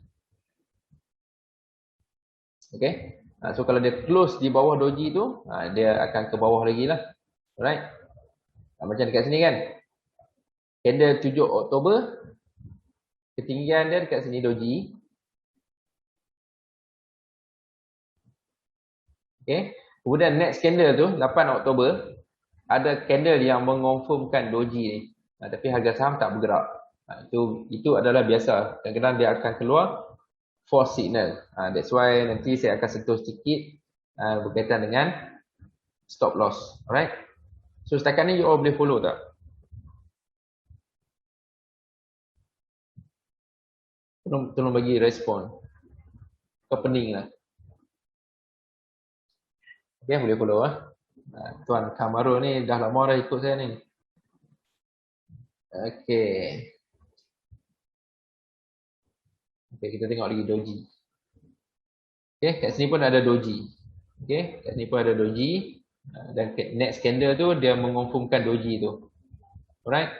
Okay. So kalau dia close di bawah doji tu, dia akan ke bawah lagi lah. Alright. Macam dekat sini kan. Candle 7 Oktober. Ketinggian dia dekat sini doji. Okay. Kemudian next candle tu 8 Oktober. Ada candle yang mengonfirmkan doji ni. Tapi harga saham tak bergerak. Itu adalah biasa. Kadang-kadang dia akan keluar false signal. That's why nanti saya akan sentuh sedikit berkaitan dengan stop loss. Alright. So setakat ni you all boleh follow tak? Tolong bagi respon. Kau pening lah. Okay, boleh follow lah. Tuan Kamaro ni dah lama dah ikut saya ni. Okay. Okay, kita tengok lagi doji. Okay, kat sini pun ada doji. Okay, kat sini pun ada doji. Dan next candle tu dia mengonfirmkan doji tu. Alright.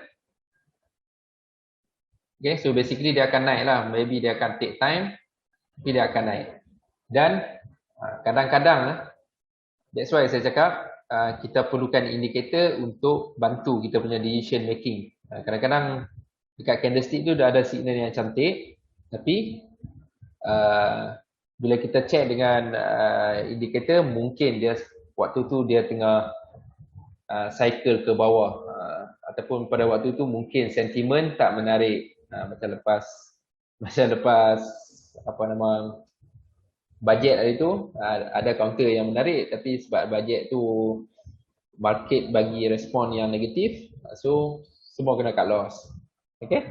Okay, so basically dia akan naik lah. Maybe dia akan take time. Tapi dia akan naik. Dan kadang-kadang, that's why saya cakap, kita perlukan indikator untuk bantu kita punya decision making. Kadang-kadang dekat candlestick tu dah ada signal yang cantik. Tapi bila kita check dengan indikator, mungkin dia waktu tu dia tengah cycle ke bawah. Ataupun pada waktu tu mungkin sentimen tak menarik. Macam lepas apa nama bajet hari tu ada counter yang menarik, tapi sebab bajet tu market bagi respon yang negatif, so semua kena cut loss. Okay,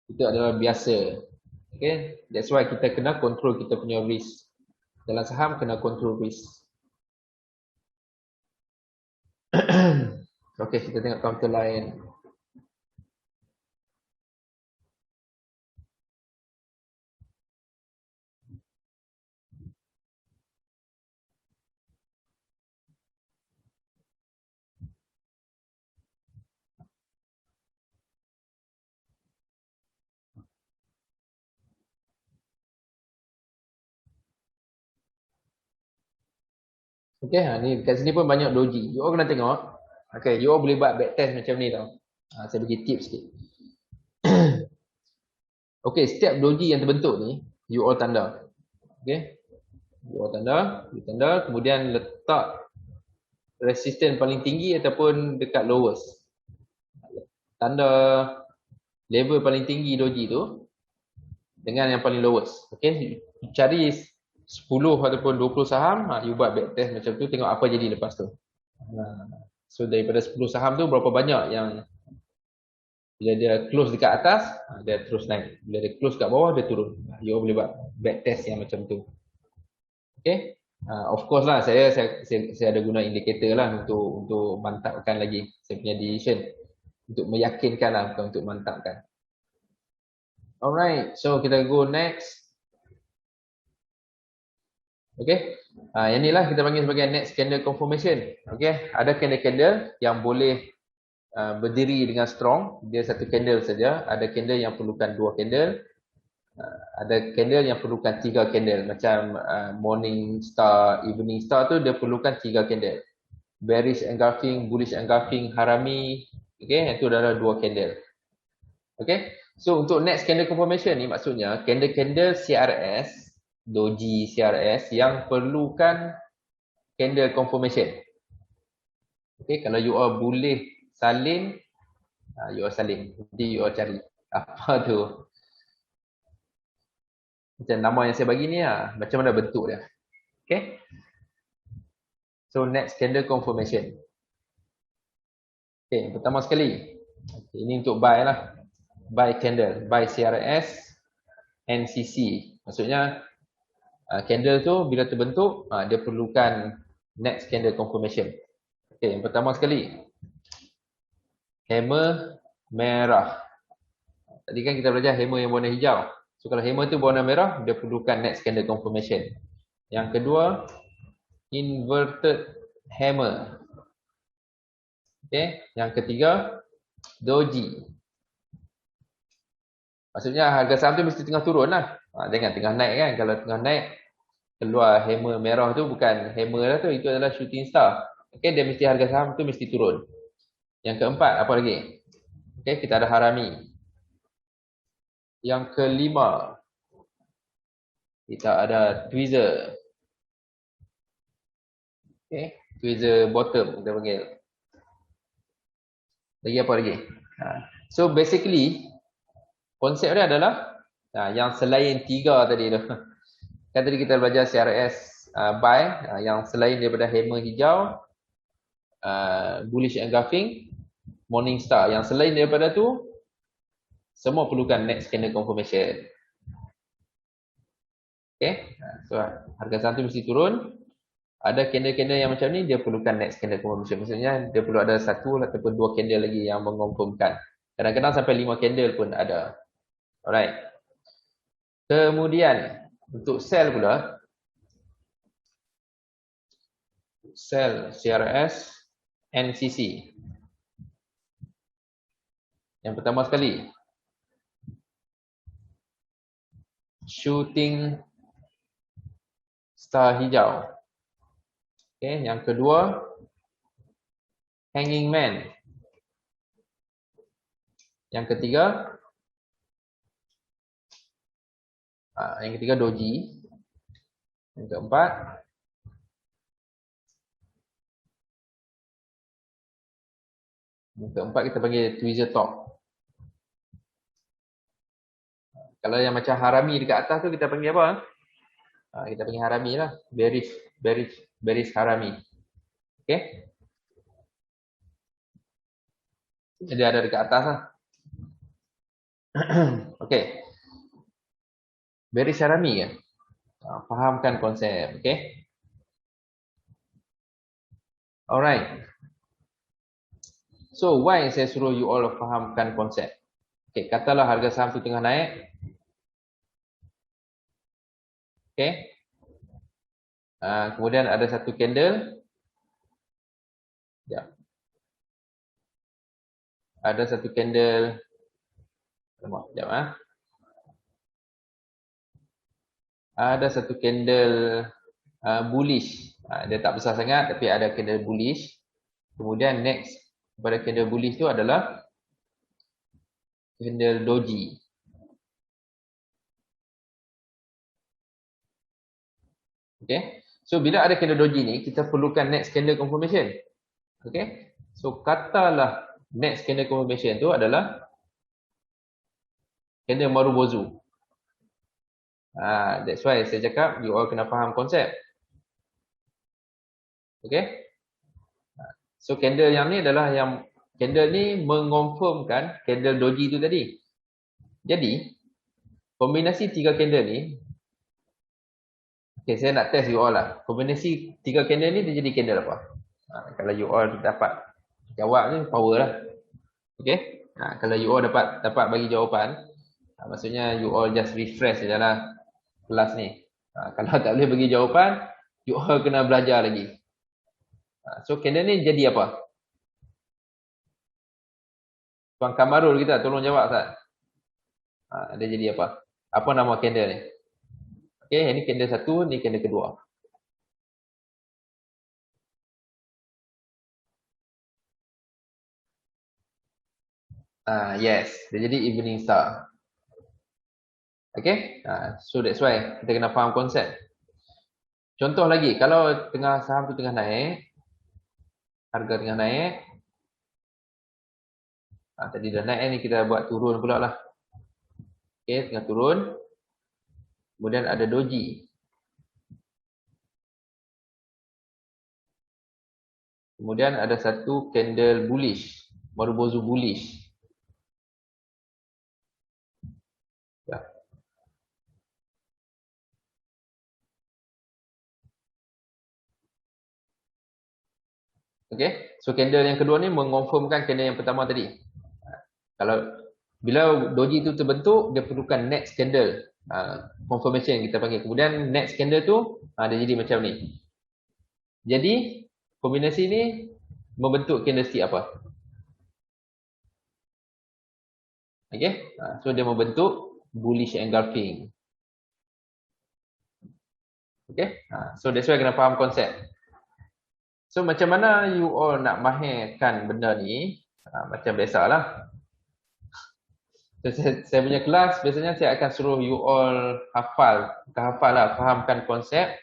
itu adalah biasa. Okay, that's why kita kena control kita punya risk. Dalam saham kena control risk. Okay, kita tengok counter lain. Okay, ni kat sini pun banyak doji. You all kena tengok. Okay, you all boleh buat back test macam ni tau. Saya bagi tips sikit. Okay, setiap doji yang terbentuk ni, you all tanda. Okay, you all tanda. You tanda, kemudian letak resisten paling tinggi ataupun dekat lowest. Tanda level paling tinggi doji tu dengan yang paling lowest. Okay, cari 10 ataupun 20 saham, you buat back test macam tu, tengok apa jadi lepas tu. So daripada 10 saham tu berapa banyak yang bila dia close dekat atas, dia terus naik. Bila dia close kat bawah, dia turun. You boleh buat back test yang macam tu. Okay. Of course lah, saya ada guna indikator lah untuk mantapkan lagi saya punya decision. Untuk meyakinkan lah, bukan untuk mantapkan. Alright, so kita go next. Okay, yang inilah kita panggil sebagai next candle confirmation. Okay, ada candle-candle yang boleh berdiri dengan strong, dia satu candle saja. Ada candle yang perlukan 2 candle. Ada candle yang perlukan 3 candle. Macam morning star, evening star tu dia perlukan 3 candle. Bearish engulfing, bullish engulfing, harami. Okay, itu adalah 2 candle. Okay, so untuk next candle confirmation ni maksudnya candle-candle CRS, doji CRS yang perlukan candle confirmation. Okay, kalau you all boleh salin, you all salin. Nanti you all cari apa tu. Macam nama yang saya bagi ni lah, macam mana bentuk dia. Okay, so next candle confirmation. Okay, pertama sekali, okay, ini untuk buy lah. Buy candle, buy CRS, NCC. Maksudnya candle tu bila terbentuk, dia perlukan next candle confirmation. Okay, yang pertama sekali, hammer merah. Tadi kan kita belajar hammer yang warna hijau. So kalau hammer tu warna merah, dia perlukan next candle confirmation. Yang kedua, inverted hammer. Okay, yang ketiga, doji. Maksudnya harga saham tu mesti tengah turun lah. Jangan tengah naik kan. Kalau tengah naik, keluar hammer merah tu bukan hammer lah tu. Itu adalah shooting star. Okay, dia mesti harga saham tu mesti turun. Yang keempat, apa lagi? Okay, kita ada harami. Yang kelima, kita ada tweezer. Okay, tweezer bottom kita panggil. Lagi apa lagi? So basically, konsep dia adalah yang selain tiga tadi tu. Kan tadi kita belajar CRS buy, yang selain daripada hammer hijau, bullish engulfing, Morningstar. Yang selain daripada tu, semua perlukan next candle confirmation. Okay, so harga saham tu mesti turun. Ada candle-candle yang macam ni, dia perlukan next candle confirmation. Maksudnya, dia perlu ada satu ataupun dua candle lagi yang mengonfirmkan. Kadang-kadang sampai 5 candle pun ada. Alright. Kemudian, untuk sell pula, sell CRS, NCC. Yang pertama sekali, shooting star hijau. Okay, yang kedua, hanging man. Yang ketiga, doji. Yang keempat, kita panggil tweezer top. Kalau yang macam harami dekat atas tu kita panggil apa? Kita panggil harami lah. Bearish harami. Okay. Jadi ada dekat atas lah. Okay. Bearish harami kan? Fahamkan konsep. Okay. Alright. So why saya suruh you all fahamkan konsep? Okay. Katalah harga saham tu tengah naik. Okay. Kemudian ada satu candle. Ya. Ada satu candle. Sekejap. Ada satu candle bullish. Dia tak besar sangat tapi ada candle bullish. Kemudian next pada candle bullish tu adalah candle doji. Okay. So bila ada candle doji ni, kita perlukan next candle confirmation. Okay. So katalah next candle confirmation tu adalah candle Marubozu. That's why saya cakap you all kena faham konsep. Okay. So candle yang ni adalah yang candle ni mengonfirmkan candle doji tu tadi. Jadi kombinasi 3 candle ni, okay, saya nak test you all lah. Kombinasi 3 candle ni dia jadi candle apa? Kalau you all dapat jawab ni power lah. Okay. Kalau you all dapat bagi jawapan, maksudnya you all just refresh je lah kelas ni. Kalau tak boleh bagi jawapan, you all kena belajar lagi. So candle ni jadi apa? Tuan Kamarul kita tolong jawab Ustaz. Dia jadi apa? Apa nama candle ni? Okay, ini candle satu, ni candle kedua. Yes, dia jadi evening star. Okay, so that's why kita kena faham konsep. Contoh lagi, kalau tengah saham tu tengah naik, harga tengah naik, tadi dah naik ni, kita buat turun pula lah. Okay, tengah turun. Kemudian ada doji. Kemudian ada satu candle bullish, Marubozu bullish. Ya. Okay, so candle yang kedua ni mengonfirmkan candle yang pertama tadi. Kalau bila doji tu terbentuk, dia perlukan next candle confirmation kita panggil. Kemudian next candle tu dia jadi macam ni. Jadi kombinasi ni membentuk candlestick apa? Okay, so dia membentuk bullish engulfing. Okay, so that's why kena faham konsep. So macam mana you all nak mahirkan benda ni? Macam biasalah. So, saya punya kelas biasanya saya akan suruh you all hafal, bukan hafal lah, fahamkan konsep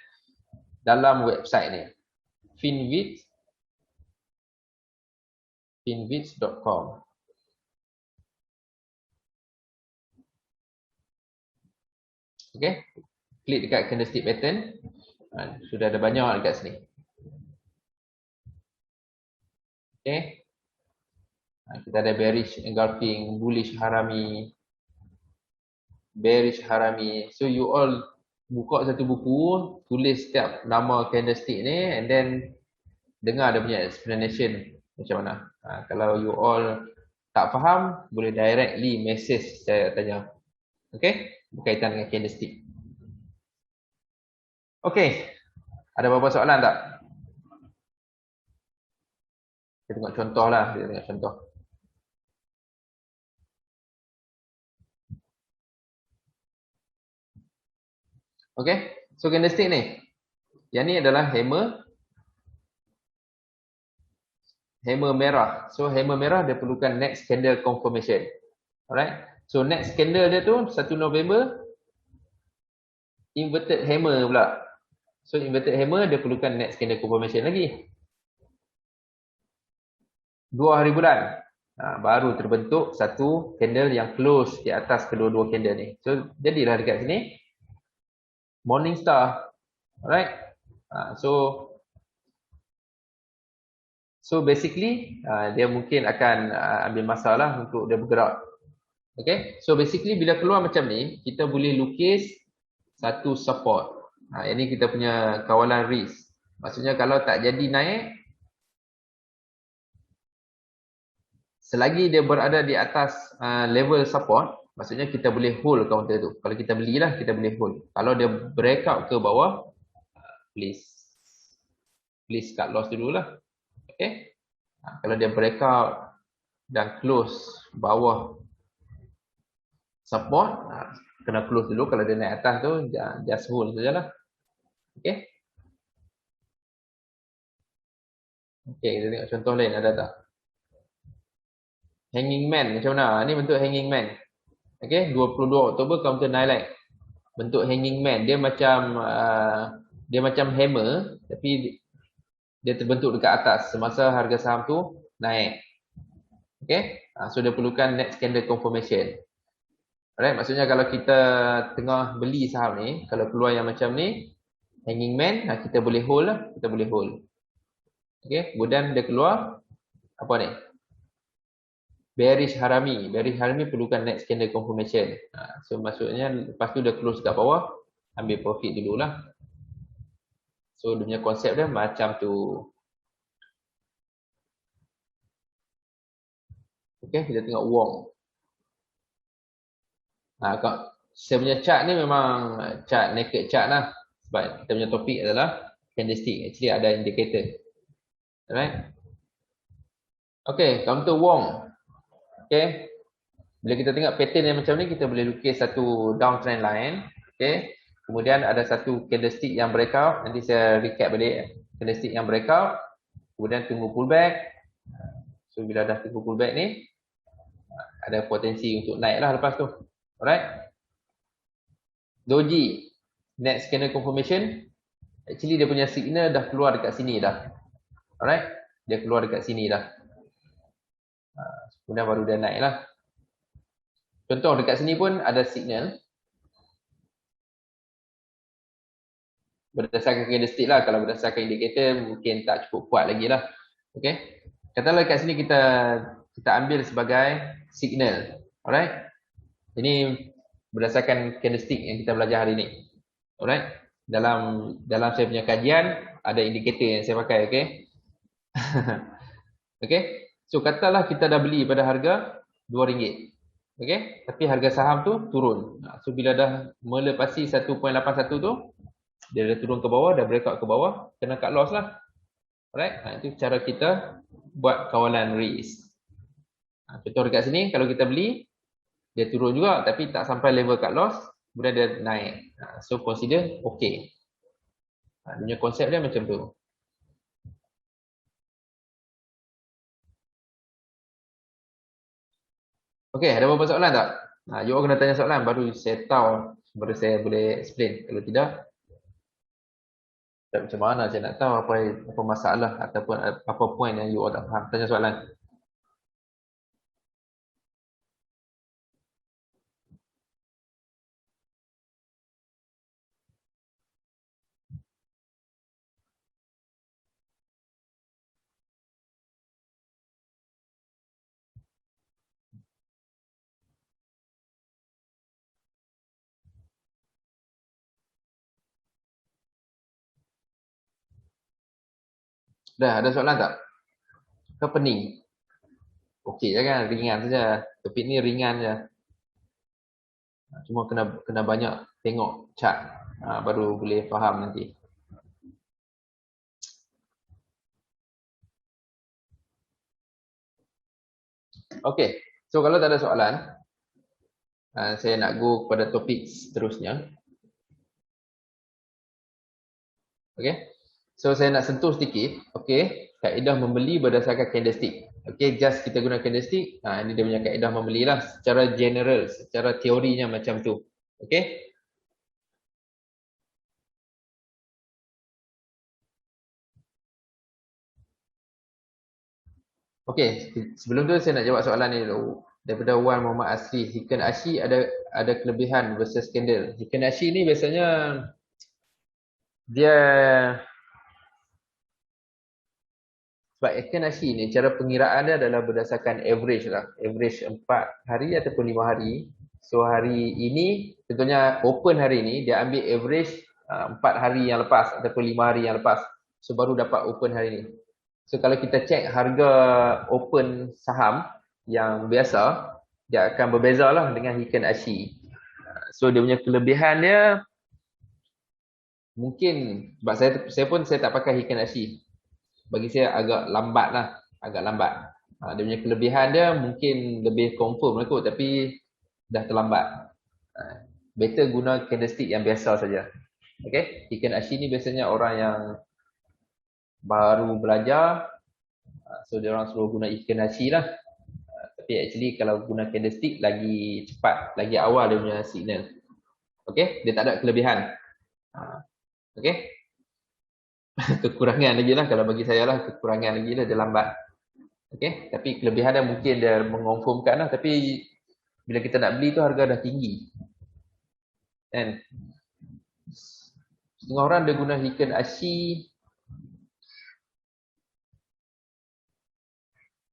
dalam website ni. finviz.com. Okay, klik dekat candlestick pattern. Sudah ada banyak dekat sini. Okay, kita ada bearish engulfing, bullish harami, bearish harami. So you all buka satu buku, tulis setiap nama candlestick ni, and then dengar dia punya explanation macam mana. Kalau you all tak faham, boleh directly message saya tanya. Okay, berkaitan dengan candlestick. Okay, ada beberapa soalan tak? Kita tengok contoh lah, kita tengok contoh. Okay, so candlestick ni, yang ni adalah hammer merah. So hammer merah dia perlukan next candle confirmation. Alright, so next candle dia tu 1 November inverted hammer pula. So inverted hammer dia perlukan next candle confirmation lagi. 2 hari bulan baru terbentuk satu candle yang close di atas kedua-dua candle ni. So jadilah dekat sini morning star. Alright, so basically dia mungkin akan ambil masa lah untuk dia bergerak. Okay, so basically bila keluar macam ni, kita boleh lukis satu support. Ini kita punya kawalan risk. Maksudnya kalau tak jadi naik, selagi dia berada di atas level support, maksudnya kita boleh hold counter tu. Kalau kita belilah, kita boleh hold. Kalau dia breakout ke bawah, please cut loss dulu lah. Okay, kalau dia breakout dan close bawah support, kena close dulu. Kalau dia naik atas tu, just hold sajalah. Okay, kita tengok contoh lain ada tak? Hanging man macam mana? Ni bentuk hanging man. Okay, 22 Oktober counter naik. Bentuk hanging man. Dia macam hammer, tapi dia terbentuk dekat atas semasa harga saham tu naik. Okay, so dia perlukan next candle confirmation. Alright, maksudnya kalau kita tengah beli saham ni, kalau keluar yang macam ni, hanging man, kita boleh hold lah. Kita boleh hold. Okay, kemudian dia keluar apa ni? Bearish harami. Bearish harami perlukan next candle confirmation. So maksudnya lepas tu dia close kat bawah, ambil profit dululah. So dia punya konsep dia macam tu. Okay, kita tengok Wong. Saya punya chart ni memang chart naked chart lah. Sebab kita punya topik adalah candlestick. Actually ada indicator. Alright. Okay, counter Wong. Okay, bila kita tengok pattern yang macam ni, kita boleh lukis satu downtrend line. Okay, kemudian ada satu candlestick yang breakout. Nanti saya recap balik. Candlestick yang breakout, kemudian tunggu pullback. So bila dah tunggu pullback ni, ada potensi untuk naik lah lepas tu. Alright, Doji next candle confirmation. Actually dia punya signal dah keluar dekat sini dah. Alright, dia keluar dekat sini dah. Kemudian baru dia naik lah. Contoh dekat sini pun ada signal. Berdasarkan candlestick lah. Kalau berdasarkan indikator mungkin tak cukup kuat lagi lah. Okay, katalah dekat sini kita ambil sebagai signal. Alright, ini berdasarkan candlestick yang kita belajar hari ni. Alright, dalam saya punya kajian ada indikator yang saya pakai. Okay. Okay, so katalah kita dah beli pada harga RM2. Okay, tapi harga saham tu turun. So bila dah melepasi 1.81 tu, dia dah turun ke bawah, dah breakout ke bawah, kena cut loss lah. Alright, itu cara kita buat kawalan risk. Contoh dekat sini, kalau kita beli, dia turun juga tapi tak sampai level cut loss, kemudian dia naik. So consider okay. Dia punya konsep dia macam tu. Okey, ada beberapa soalan tak? You all kena tanya soalan baru saya tahu, baru saya boleh explain. Kalau tidak, tak macam mana saya nak tahu apa masalah ataupun apa point yang you all tak faham. Tanya soalan. Dah, ada soalan tak? Ke pening? Okey je kan, ringan saja. Topik ni ringan je. Cuma kena banyak tengok chart. Baru boleh faham nanti. Okey. So kalau tak ada soalan, saya nak go kepada topik seterusnya. Okey. So saya nak sentuh sedikit, okey, kaedah membeli berdasarkan candlestick. Okey, just kita guna candlestick. Ini dia punya kaedah membeli lah secara general, secara teorinya macam tu. Okey. Okey, sebelum tu saya nak jawab soalan ni dulu. Daripada Wan Muhammad Asri, Hiken Ashi ada kelebihan versus candle. Hiken Ashi ni biasanya dia sebab Hiken Ashi ni cara pengiraan dia adalah berdasarkan average lah. Average 4 hari ataupun 5 hari. So hari ini, contohnya open hari ni, dia ambil average 4 hari yang lepas ataupun 5 hari yang lepas. So baru dapat open hari ni. So kalau kita cek harga open saham yang biasa, dia akan berbeza lah dengan Hiken Ashi. So dia punya kelebihan dia mungkin sebab saya tak pakai Hiken Ashi. Bagi saya agak lambat lah, agak lambat. Dia punya kelebihan dia mungkin lebih confirm lah kot, tapi dah terlambat. Better guna candlestick yang biasa saja. Okay, Hiken Ashi ni biasanya orang yang baru belajar, so dia orang suruh guna Hiken Ashi lah. Tapi actually kalau guna candlestick lagi cepat, lagi awal dia punya signal. Okay, dia tak ada kelebihan. Okay, kekurangan lagi lah kalau bagi saya lah, kekurangan lagi lah, dia lambat. Okay, tapi kelebihan dia mungkin dia mengonfirmkan lah, tapi bila kita nak beli tu harga dah tinggi. Kan? Setengah orang dia guna Hiken Ashi.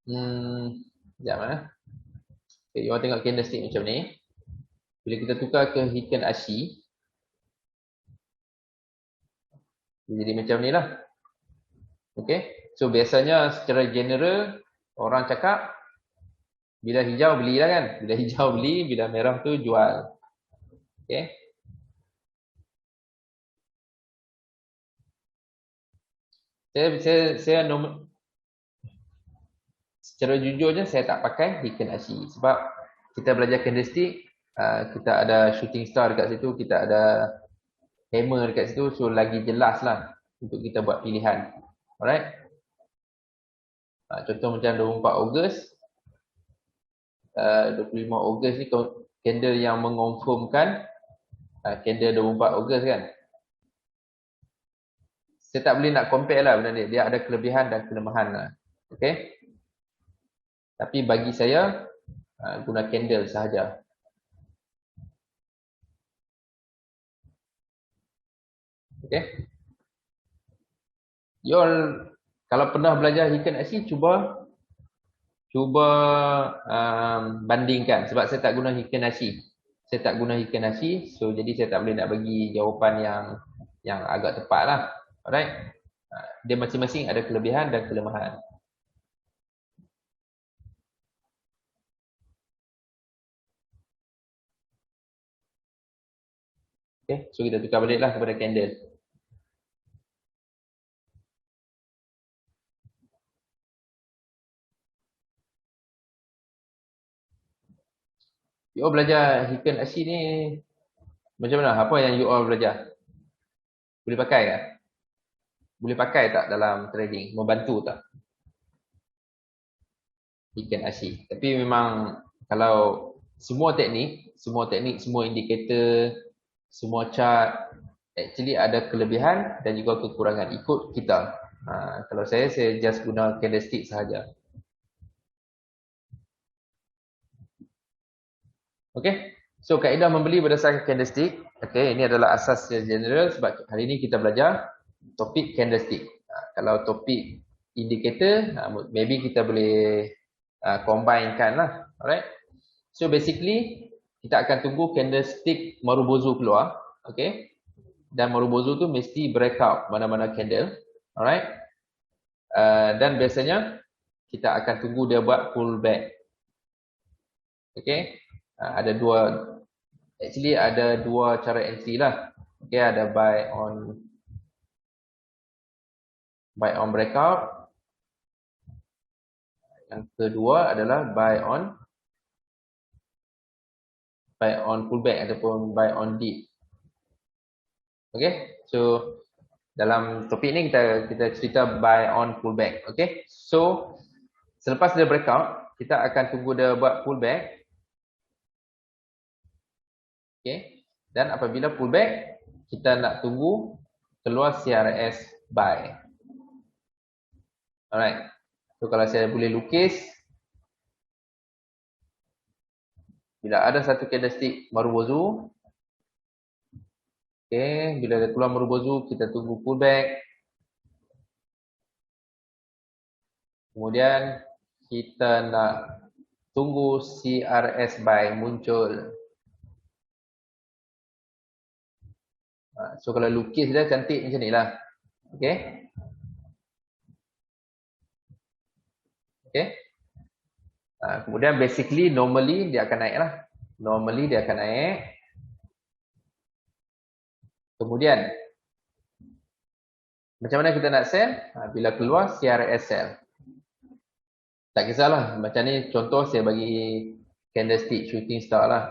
Sekejap lah. Okay, you orang tengok candlestick macam ni. Bila kita tukar ke Hiken Ashi, dia jadi macam ni lah. Okay, so biasanya secara general orang cakap bila hijau belilah kan. Bila hijau beli, bila merah tu jual. Okay. Saya secara jujurnya saya tak pakai Hiken Ashi sebab kita belajar candlestick, kita ada shooting star dekat situ, kita ada hammer dekat situ, so lagi jelas lah untuk kita buat pilihan. Alright. Contoh macam 24 Ogos, 25 Ogos ni candle yang mengonfirmkan candle 24 Ogos kan. Saya tak boleh nak compare lah benda ni. Dia ada kelebihan dan kelemahan lah. Okay. Tapi bagi saya, guna candle sahaja. Okay. You all, kalau pernah belajar Hiken Ashi, cuba bandingkan. Sebab saya tak guna Hiken Ashi. Saya tak guna Hiken Ashi, so jadi saya tak boleh nak bagi jawapan yang agak tepat lah. Alright. Dia masing-masing ada kelebihan dan kelemahan. Okay, so kita tukar baliklah kepada candle. You all belajar Hiken Ashi ni macam mana? Apa yang you all belajar? Boleh pakai tak? Boleh pakai tak dalam trading? Membantu tak? Hiken Ashi. Tapi memang Kalau semua teknik, semua indikator, semua chart actually ada kelebihan dan juga kekurangan ikut kita. Kalau saya just guna candlestick sahaja. Okay. So kaedah membeli berdasarkan candlestick. Okay, ini adalah asas general sebab hari ini kita belajar topik candlestick. Kalau topik indicator, maybe kita boleh combinekan lah. Alright. So basically kita akan tunggu candlestick Marubozu keluar. Okay. Dan Marubozu tu mesti breakout mana-mana candle. Alright. Dan biasanya kita akan tunggu dia buat pullback. Okay. Ada dua cara entry lah. Okay, ada buy on breakout. Yang kedua adalah buy on pullback ataupun buy on dip. Okay, so dalam topik ni kita cerita buy on pullback. Okay, so selepas dia breakout, kita akan tunggu dia buat pullback. Okay, dan apabila pullback, kita nak tunggu keluar CRS buy. Alright, so kalau saya boleh lukis, bila ada satu candlestick Marubozu, okay, bila dia keluar Marubozu, kita tunggu pullback. Kemudian kita nak tunggu CRS buy muncul. So kalau lukis dia cantik macam ni lah. Okay. Okay. Kemudian basically normally dia akan naik lah. Normally dia akan naik. Kemudian macam mana kita nak sell? Bila keluar CRS sell. Tak kisahlah. Macam ni contoh saya bagi candlestick shooting star lah.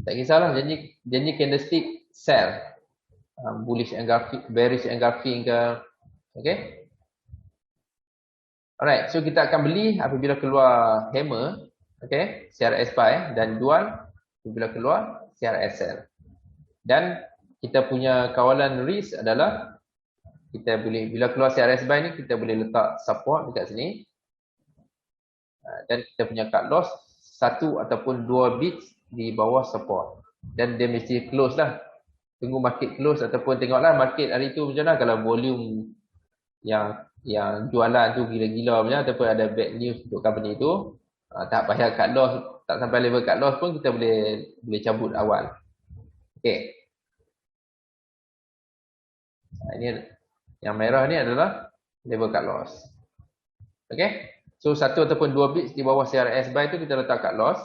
Tak kisahlah, janji candlestick sell. Bullish engulfing, bearish engulfing ke. Okay. Alright, so kita akan beli apabila keluar hammer. Okay, CRS buy dan jual apabila keluar CRS sell. Dan kita punya kawalan risk adalah kita boleh, bila keluar CRS buy ni, kita boleh letak support dekat sini. Dan kita punya cut loss 1 ataupun 2 bits di bawah support. Dan dia mesti close lah. Tunggu market close ataupun tengoklah market hari tu macam mana. Kalau volume yang jualan tu gila-gila macam ataupun ada bad news untuk company tu, tak payah cut loss, tak sampai level cut loss pun kita boleh cabut awal. Okay. Ini yang merah ni adalah level cut loss. Okay. So 1 ataupun 2 bits di bawah CRS buy tu kita letak cut loss.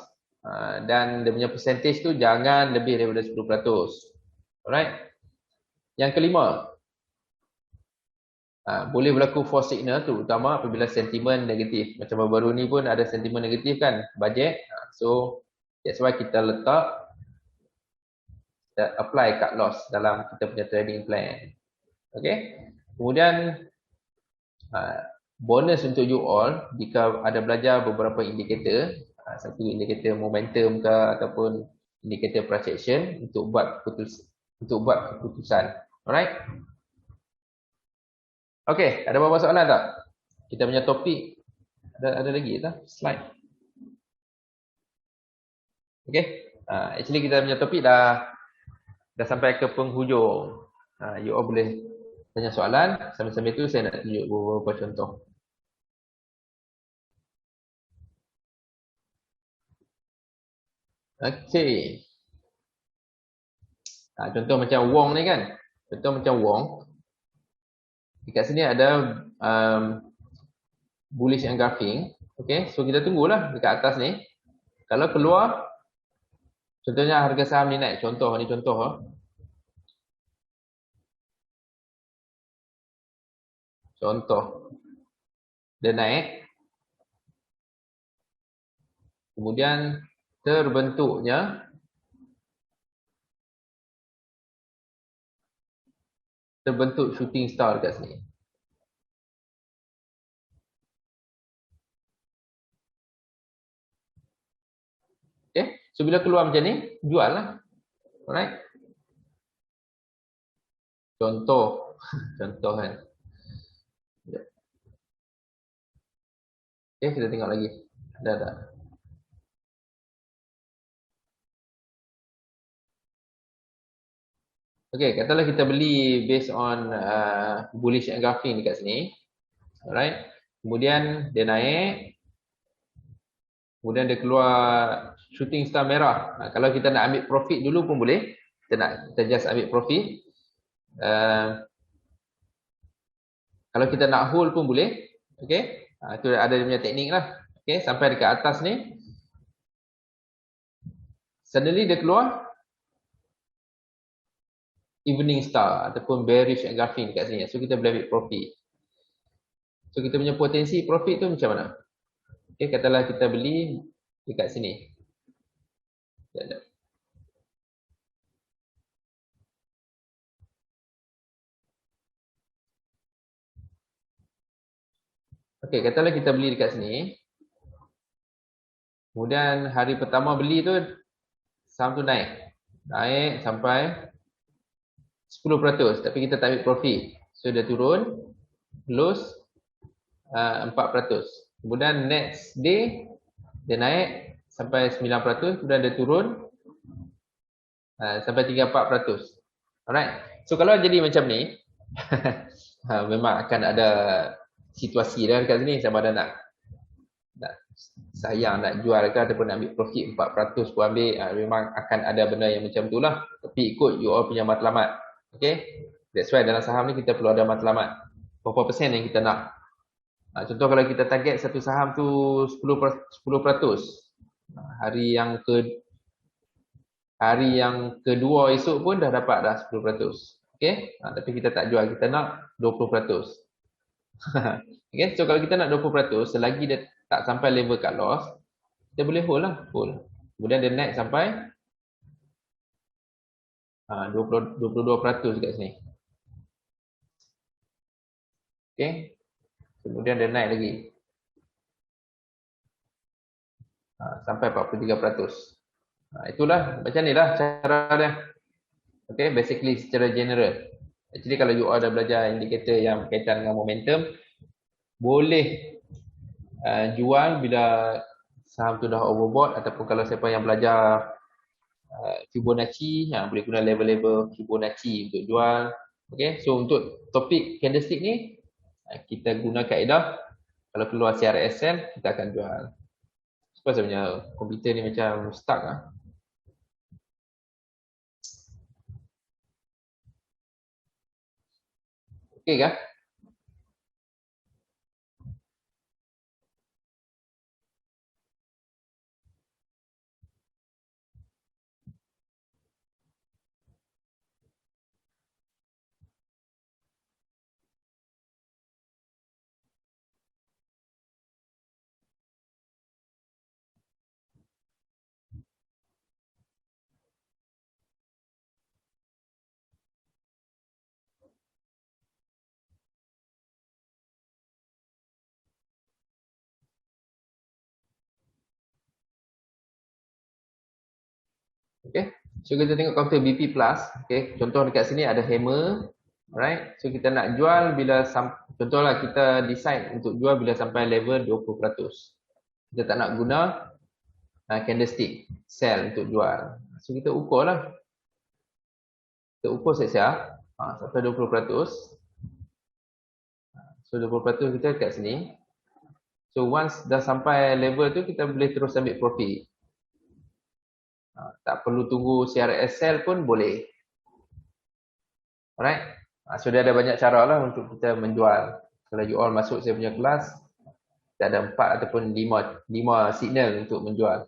Dan dia punya percentage tu jangan lebih daripada 10%. Alright. Yang kelima, boleh berlaku false signal terutama apabila sentimen negatif. Macam baru-baru ni pun ada sentimen negatif kan, budget. So that's why kita apply cut loss dalam kita punya trading plan. Okay. Kemudian bonus untuk you all jika ada belajar beberapa indikator, satu indikator momentum ke ataupun indikator price action untuk buat keputusan. Alright. Okay, ada beberapa soalan tak? Kita punya topik ada lagi tak? Slide. Okay. Actually kita punya topik dah sampai ke penghujung. You all boleh tanya soalan. Sambil-sambil tu saya nak tunjuk beberapa contoh. Okay. Contoh macam Wong ni kan. Contoh macam Wong. Dekat sini ada bullish engulfing. Okay. So kita tunggulah dekat atas ni. Kalau keluar, contohnya harga saham ni naik. Contoh ni contoh. Contoh. Dia naik. Kemudian terbentuk shooting star dekat sini. So bila keluar macam ni, jual lah. Alright. Contoh. Contoh kan. Okay, kita tengok lagi. Dah. Okay, katalah kita beli based on bullish engulfing dekat sini. Alright. Kemudian dia naik. Kemudian dia keluar shooting star merah. Kalau kita nak ambil profit dulu pun boleh. Kita just ambil profit. Kalau kita nak hold pun boleh. Okay. Itu ada dia punya teknik lah. Okay. Sampai dekat atas ni. Suddenly dia keluar evening star ataupun bearish engulfing dekat sini. So kita boleh ambil profit. So kita punya potensi profit tu macam mana? Okay, katalah kita beli dekat sini. Okay, katalah kita beli dekat sini. Kemudian hari pertama beli tu saham tu naik. Naik sampai 10%. Tapi kita tak ambil profit. So dia turun. Close 4%. Kemudian next day dia naik sampai 9%. Kemudian dia turun sampai 3-4%. Alright. So kalau jadi macam ni memang akan ada situasi dah dekat sini sama ada nak sayang nak jual ke ataupun nak ambil profit 4% pun ambil. Memang akan ada benda yang macam tu lah. Tapi ikut you all punya matlamat. Okay. That's why dalam saham ni kita perlu ada matlamat. Berapa persen yang kita nak. Contoh kalau kita target satu saham tu 10%. Hari yang kedua esok pun dah dapat dah 10%. Okay. Tapi kita tak jual. Kita nak 20%. Okay. So kalau kita nak 20%, selagi dia tak sampai level cut loss, kita boleh hold lah. Hold. Kemudian dia naik sampai 22% kat sini. Okay. Kemudian dia naik lagi. Sampai 43%. Itulah macam ni lah cara dia. Okay. Basically secara general. Actually kalau you all dah belajar indikator yang berkaitan dengan momentum, boleh jual bila saham tu dah overbought, ataupun kalau siapa yang belajar Fibonacci, boleh guna level-level Fibonacci untuk jual. Okay, so untuk topik candlestick ni kita guna kaedah kalau keluar CRSL kita akan jual. Sebab sebenarnya komputer ni macam stuck lah. Okay kah? Okay, so kita tengok counter BP plus. Okay, contoh dekat sini ada hammer. Alright, so kita nak jual bila contohlah kita decide untuk jual bila sampai level 20%. Kita tak nak guna candlestick sell untuk jual. So kita ukur lah. Kita ukur siap-siap sampai 20%. So 20% kita kat sini. So once dah sampai level tu kita boleh terus ambil profit. Tak perlu tunggu CRSL pun boleh. Alright. So dia ada banyak cara lah untuk kita menjual. Kalau you all masuk saya punya kelas, kita ada 4 ataupun 5 signal untuk menjual.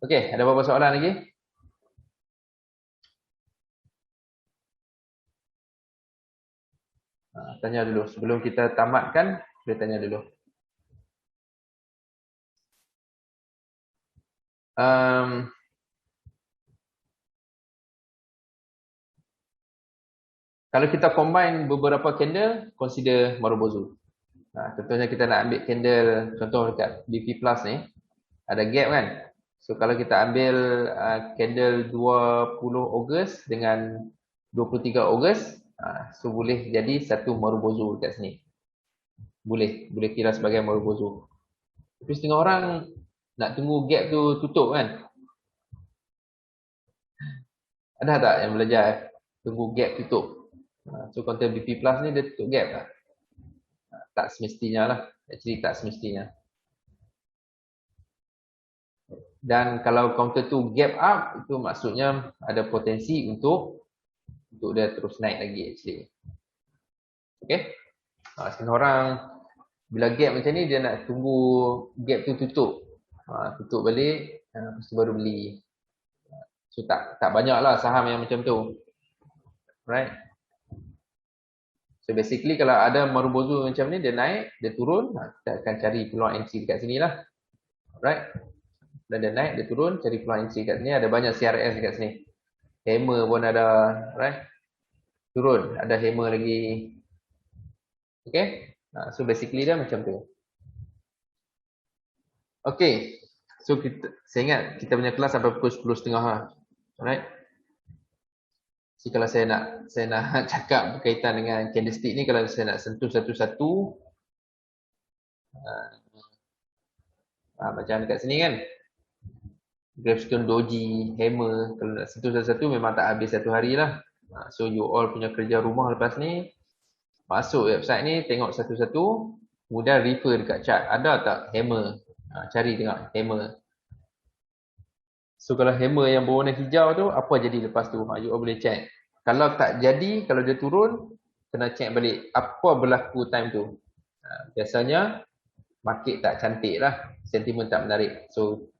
Okay, ada beberapa soalan lagi? Tanya dulu. Sebelum kita tamatkan, boleh tanya dulu. Kalau kita combine beberapa candle, consider Marubozu. Contohnya kita nak ambil candle, contoh dekat BP Plus ni, ada gap kan. So kalau kita ambil candle 20 Ogos dengan 23 Ogos, so boleh jadi satu Marubozu kat sini. Boleh kira sebagai Marubozu. Tapi setengah orang nak tunggu gap tu tutup kan. Ada tak yang belajar tunggu gap tutup? So counter BP plus ni dia tutup gap tak? Tak semestinya lah. Actually tak semestinya. Dan kalau counter tu gap up, itu maksudnya ada potensi untuk dia terus naik lagi actually. Okay? Setengah orang bila gap macam ni dia nak tunggu gap tu tutup. Tutup balik, lepas tu baru beli. So tak banyak lah saham yang macam tu. Right? So basically kalau ada Marubozu macam ni, dia naik, dia turun, kita akan cari peluang entry dekat sini lah. Right? Dan dia naik, dia turun, cari peluang entry kat sini. Ada banyak CRS dekat sini. Hammer pun ada, right? Turun, ada hammer lagi. Okay? So basically dia macam tu. Okay. So saya ingat kita punya kelas sampai pukul 10.30 lah. Alright? So kalau saya nak cakap berkaitan dengan candlestick ni, kalau saya nak sentuh satu-satu, macam dekat sini kan, Gravestone, Doji, Hammer, kalau nak sentuh satu-satu memang tak habis satu hari lah. So you all punya kerja rumah lepas ni, masuk website ni, tengok satu-satu, kemudian refer dekat chart. Ada tak Hammer? Cari tengok Hammer. So kalau hammer yang berwarna hijau tu, apa jadi lepas tu? You all boleh check. Kalau tak jadi, kalau dia turun, kena check balik apa berlaku time tu. Biasanya market tak cantik lah, sentimen tak menarik. So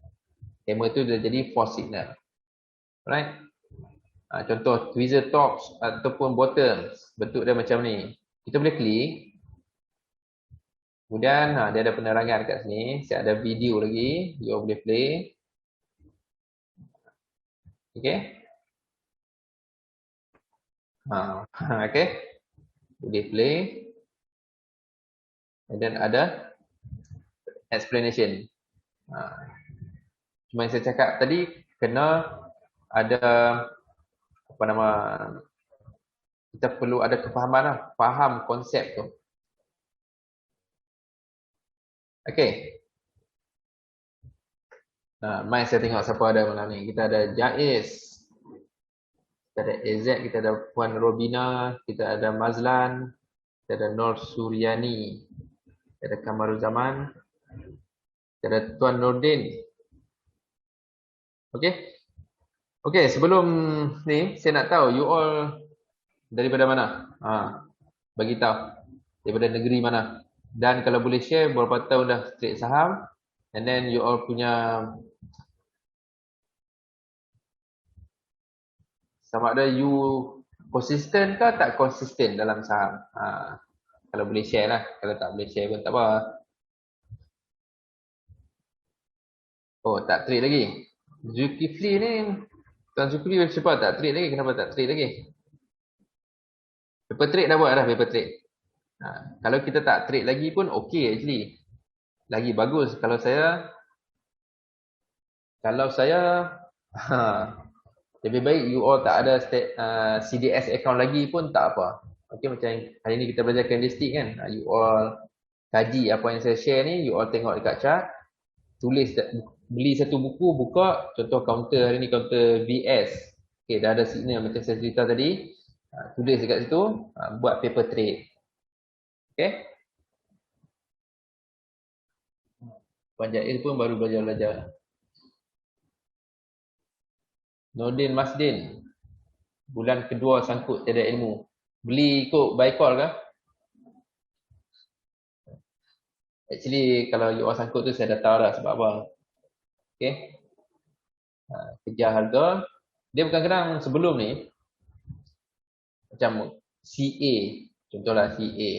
hammer tu dia jadi false signal. Right? Contoh tweezer tops ataupun bottoms, bentuk dia macam ni. Kita boleh klik. Kemudian dia ada penerangan kat sini. Saya ada video lagi, you all boleh play. Okay. Okay. Boleh play. And then ada explanation. Cuma yang saya cakap tadi, kena ada kita perlu ada kefahaman lah, faham konsep tu. Okay. Mai saya tengok siapa ada malam ni. Kita ada Jaiz, kita ada AZ, kita ada Puan Robina, kita ada Mazlan, kita ada Nur Suryani, kita ada Kamaruzaman, kita ada Tuan Nordin. Okay. Okay, sebelum ni saya nak tahu you all daripada mana? Bagi tahu daripada negeri mana. Dan kalau boleh share berapa tahun dah trade saham, and then you all punya sama ada you konsisten ke tak konsisten dalam saham. Kalau boleh share lah. Kalau tak boleh share pun tak apa. Oh, tak trade lagi. Zulkifli ni, Tuan Zulkifli cepat tak trade lagi. Kenapa tak trade lagi? Paper trade dah buat dah, paper trade. Kalau kita tak trade lagi pun okay actually. Lagi bagus. Kalau saya lebih baik you all tak ada CDS account lagi pun tak apa. Okay, macam hari ni kita belajar candlestick kan. You all kaji apa yang saya share ni, you all tengok dekat chart. Tulis, beli satu buku, buka. Contoh counter hari ni, counter VS. Okay, dah ada signal macam saya cerita tadi. Tulis dekat situ, buat paper trade. Okay. Puan Jail pun baru belajar-belajar. Nordin Masdin, bulan kedua sangkut tiada ilmu. Beli ikut buy call ke? Actually kalau you all sangkut tu saya dah tahu dah sebab apa. Okay. Kejar harga. Dia bukan kadang sebelum ni macam CA. Contohlah CA.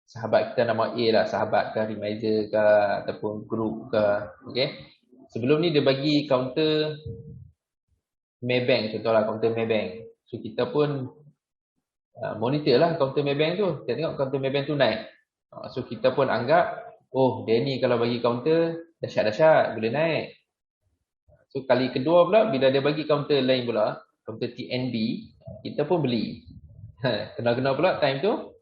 Sahabat kita nama A lah. Sahabat ke, Remizer ke, ataupun group ke. Okay. Sebelum ni dia bagi counter Maybank, contohlah counter Maybank. So kita pun monitor lah counter Maybank tu. Kita tengok counter Maybank tu naik. So kita pun anggap, oh dia ni kalau bagi counter dahsyat-dahsyat, boleh naik. So kali kedua pula bila dia bagi counter lain pula, counter TNB, kita pun beli. Kena-kena pula time tu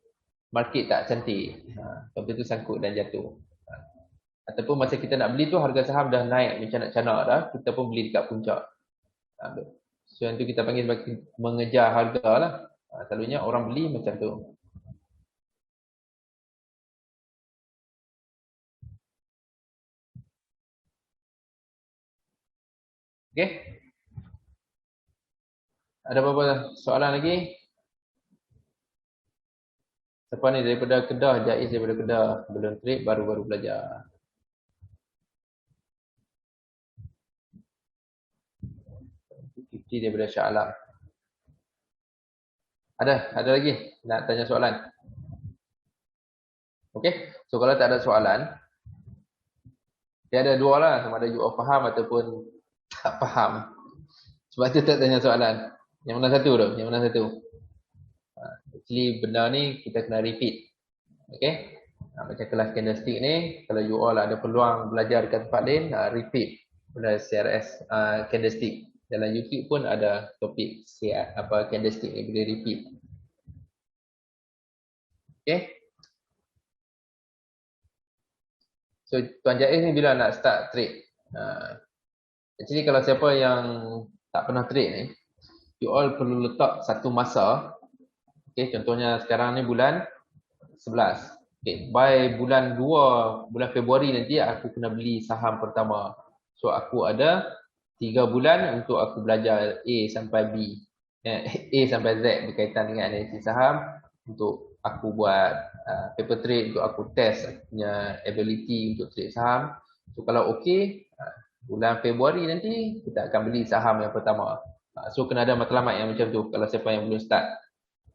market tak cantik. Counter tu sangkut dan jatuh. Ataupun masa kita nak beli tu harga saham dah naik mencanak-canak dah, kita pun beli dekat puncak. So yang tu kita panggil sebagai mengejar harga lah. Selalunya orang beli macam tu. Okay. Ada apa-apa soalan lagi? Siapa ni daripada Kedah, Jaiz daripada Kedah. Belum trade, baru-baru belajar. Fifty daripada Shah Alam. Ada lagi nak tanya soalan? Okay. So kalau tak ada soalan, dia ada dua lah. Sama ada you all faham ataupun tak faham. Sebab tu tak tanya soalan. Yang mana satu tu? Yang mana satu? Actually benda ni kita kena repeat. Okay. Macam kelas candlestick ni, kalau you all ada peluang belajar dekat tempat lain, repeat benda CRS candlestick. Dalam YouTube pun ada topik candlestick ni boleh repeat. Okay. So Tuan Jaiz ni bila nak start trade? Actually kalau siapa yang tak pernah trade ni, you all perlu letak satu masa. Okay, contohnya sekarang ni bulan 11. Okay, by bulan 2, bulan Februari nanti aku kena beli saham pertama. So aku ada 3 bulan untuk aku belajar A sampai B. A sampai Z berkaitan dengan analisis saham. Untuk aku buat paper trade, untuk aku test aku punya ability untuk trade saham. So kalau okey, bulan Februari nanti kita akan beli saham yang pertama. So kena ada matlamat yang macam tu kalau siapa yang belum start.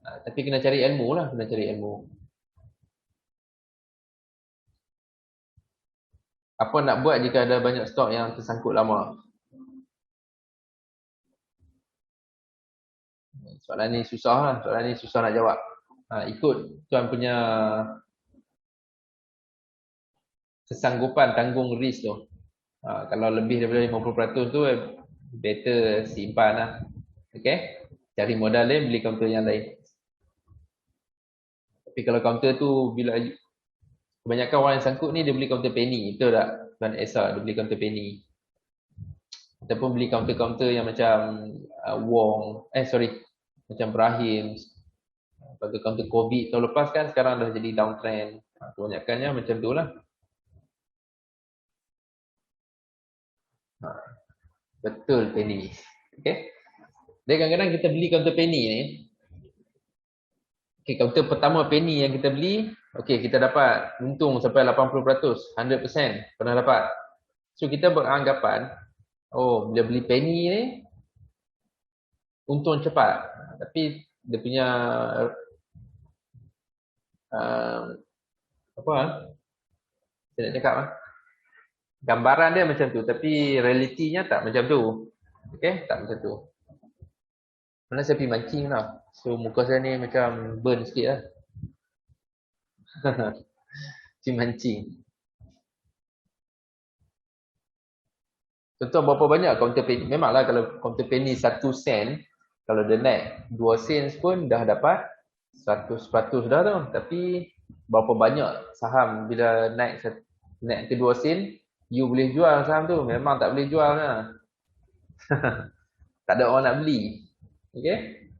Tapi kena cari ilmu lah, kena cari ilmu. Apa nak buat jika ada banyak stok yang tersangkut lama? Soalan ni susah lah, soalan ni susah nak jawab. Ikut tuan punya kesanggupan tanggung risk tu. Kalau lebih daripada 50% tu better simpan lah. Okay? Cari modal lain, beli counter yang lain. Tapi kalau counter tu bila kebanyakan orang yang sangkut ni dia beli counter penny, betul tak? Tuan Esa dia beli counter penny. Ataupun beli counter-counter yang macam Wong, macam Brahim. Pada counter COVID tahun lepas kan sekarang dah jadi downtrend. Kebanyakannya macam tu lah. Betul penny. Okay. Dan kadang-kadang kita beli counter penny ni. Okay, counter pertama penny yang kita beli, okay, kita dapat untung sampai 80%, 100% pernah dapat. So kita beranggapan, oh bila beli penny ni, untung cepat. Tapi dia punya apa? Saya nak cakap gambaran dia macam tu, tapi realitinya tak macam tu. Okay, tak macam tu. Mana saya pergi mancing lah. So muka saya ni macam burn sikit lah. Pergi mancing. Contoh berapa banyak counter penny. Memanglah kalau counter penny 1 sen, kalau dia naik 2 sen pun dah dapat 100% dah tu. Tapi berapa banyak saham bila naik ke 2 sen, you boleh jual saham tu. Memang tak boleh jual lah. Tak ada orang nak beli. Okay.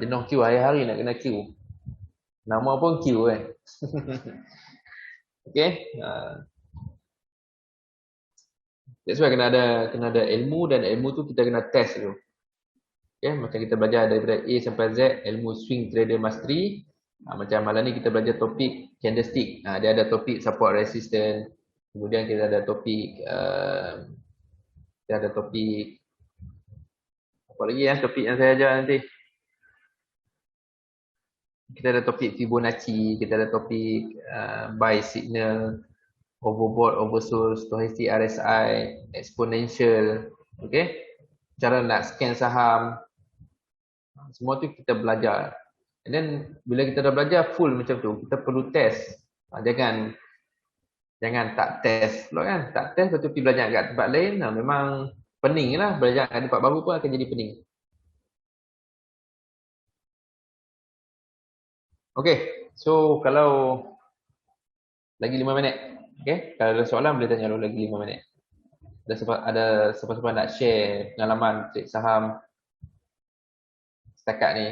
Jenuh queue, hari-hari nak kena queue. Nama pun queue kan. Okay. That's why kena ada ilmu, dan ilmu tu kita kena test dulu. Okay, macam kita belajar daripada A sampai Z, ilmu swing trader mastery. Macam malam ni kita belajar topik candlestick. Dia ada topik support resistance. Kemudian kita ada topik apa lagi ya, topik yang saya ajar nanti. Kita ada topik Fibonacci, kita ada topik buy signal, overbought, oversold, stochastic RSI, exponential, okay? Cara nak scan saham. Semua tu kita belajar. And then bila kita dah belajar full macam tu, kita perlu test. Jangan Jangan tak test pula kan. Tak test lepas tu pergi belajar kat tempat lain. Memang pening lah. Belajar kat tempat baru pun akan jadi pening. Okay. So kalau lagi 5 minit. Okay. Kalau ada soalan boleh tanya dulu lagi 5 minit. Ada siapa-siapa nak share pengalaman trade saham setakat ni?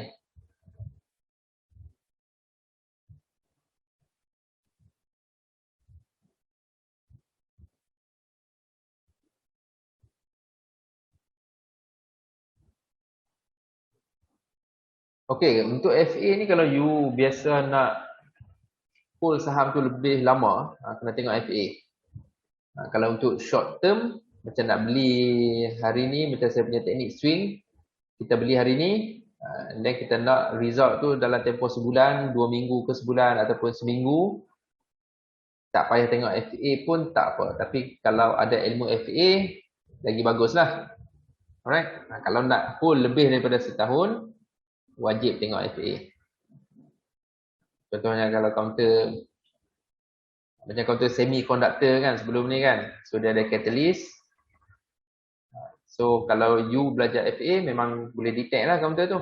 Okay, untuk FA ni kalau you biasa nak hold saham tu lebih lama, kena tengok FA. Kalau untuk short term, macam nak beli hari ni, macam saya punya teknik swing, kita beli hari ni, dan kita nak result tu dalam tempoh sebulan, 2 minggu ke sebulan ataupun seminggu, tak payah tengok FA pun tak apa. Tapi kalau ada ilmu FA, lagi baguslah. Alright. Kalau nak hold lebih daripada setahun, wajib tengok FA. Contohnya kalau counter macam counter semiconductor kan sebelum ni kan. So dia ada catalyst. So kalau you belajar FA memang boleh detect lah counter tu.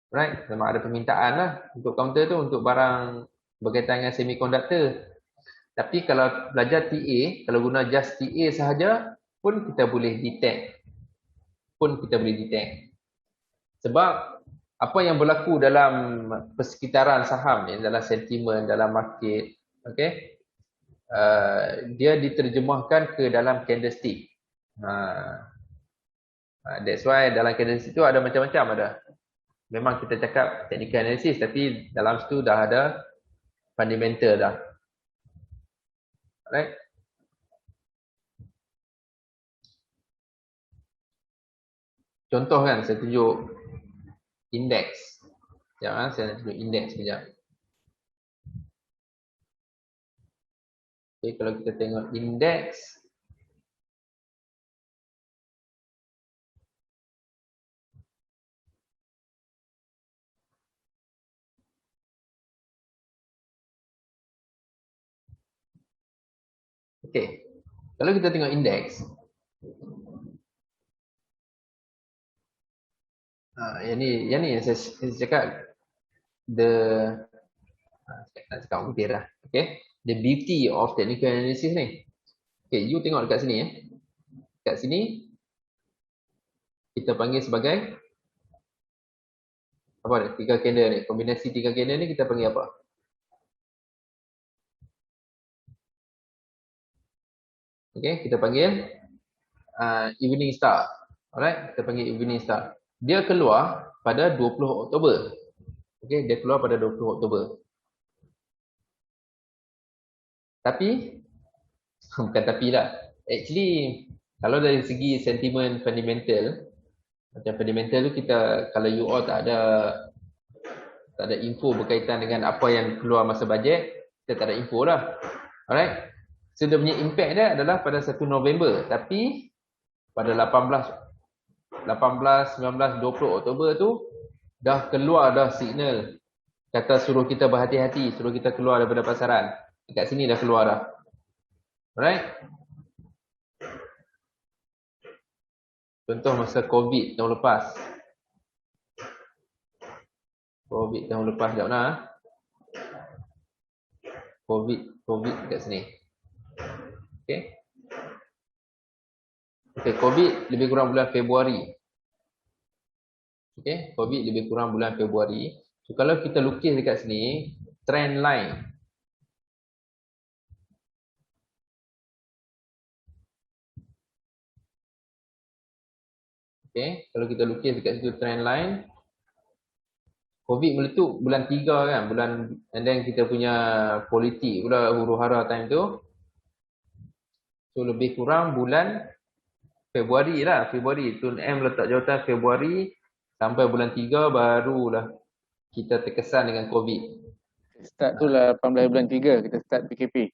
Right? Memang ada permintaan lah untuk counter tu untuk barang berkaitan dengan semiconductor. Tapi kalau belajar TA, kalau guna just TA sahaja pun kita boleh detect. Sebab apa yang berlaku dalam persekitaran saham ni, dalam sentimen, dalam market, okay, dia diterjemahkan ke dalam candlestick. That's why dalam candlestick tu ada macam-macam ada. Memang kita cakap technical analysis tapi dalam situ dah ada fundamental dah. Alright. Contoh kan saya tunjuk indeks. Sekejap saya nak tunjuk indeks sekejap. Okay, kalau kita tengok indeks, okay, kalau kita tengok indeks, yang ni yang saya cakap nak cakap mungkin lah. Okay, the beauty of technical analysis ni. Okay, you tengok dekat sini Dekat sini kita panggil sebagai apa ni? 3 candle ni. Kombinasi 3 candle ni kita panggil apa? Okay, kita panggil evening star. Alright, kita panggil evening star. Dia keluar pada 20 Oktober. Okay, dia keluar pada 20 Oktober. Tapi, bukan tapi lah. Actually, kalau dari segi sentimen fundamental, macam fundamental tu kita, kalau you all tak ada info berkaitan dengan apa yang keluar masa bajet, kita tak ada info lah. Alright. So, dia punya impact dia adalah pada 1 November. Tapi, pada 18, 19, 20 Oktober tu, dah keluar dah signal. Kata suruh kita berhati-hati, suruh kita keluar daripada pasaran. Dekat sini dah keluar dah. Alright. Contoh masa COVID tahun lepas. Sekejap nak. COVID dekat sini. Okay. Okay, COVID lebih kurang bulan Februari. Okay, COVID lebih kurang bulan Februari. So, kalau kita lukis dekat sini, trend line. Okay, kalau kita lukis dekat situ trend line, COVID meletup bulan 3 kan, and then kita punya politik pula huru-hara time tu. So lebih kurang bulan Februari lah, Tun M letak jawatan Februari sampai bulan 3 barulah kita terkesan dengan COVID. Start tu 18 bulan 3 kita start PKP.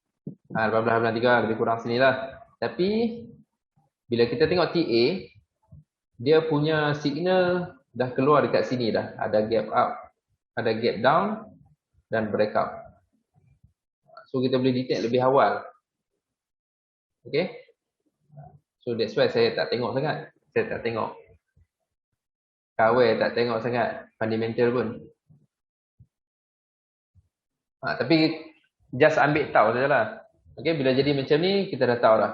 18 bulan 3 lebih kurang sinilah. Tapi bila kita tengok TA, dia punya signal dah keluar dekat sini dah. Ada gap up, ada gap down dan breakout. So kita boleh detect lebih awal. Okay. So that's why saya tak tengok sangat. Saya tak tengok. Kawai tak tengok sangat fundamental pun. Tapi just ambil tahu sajalah. Okay, bila jadi macam ni kita dah tahu lah.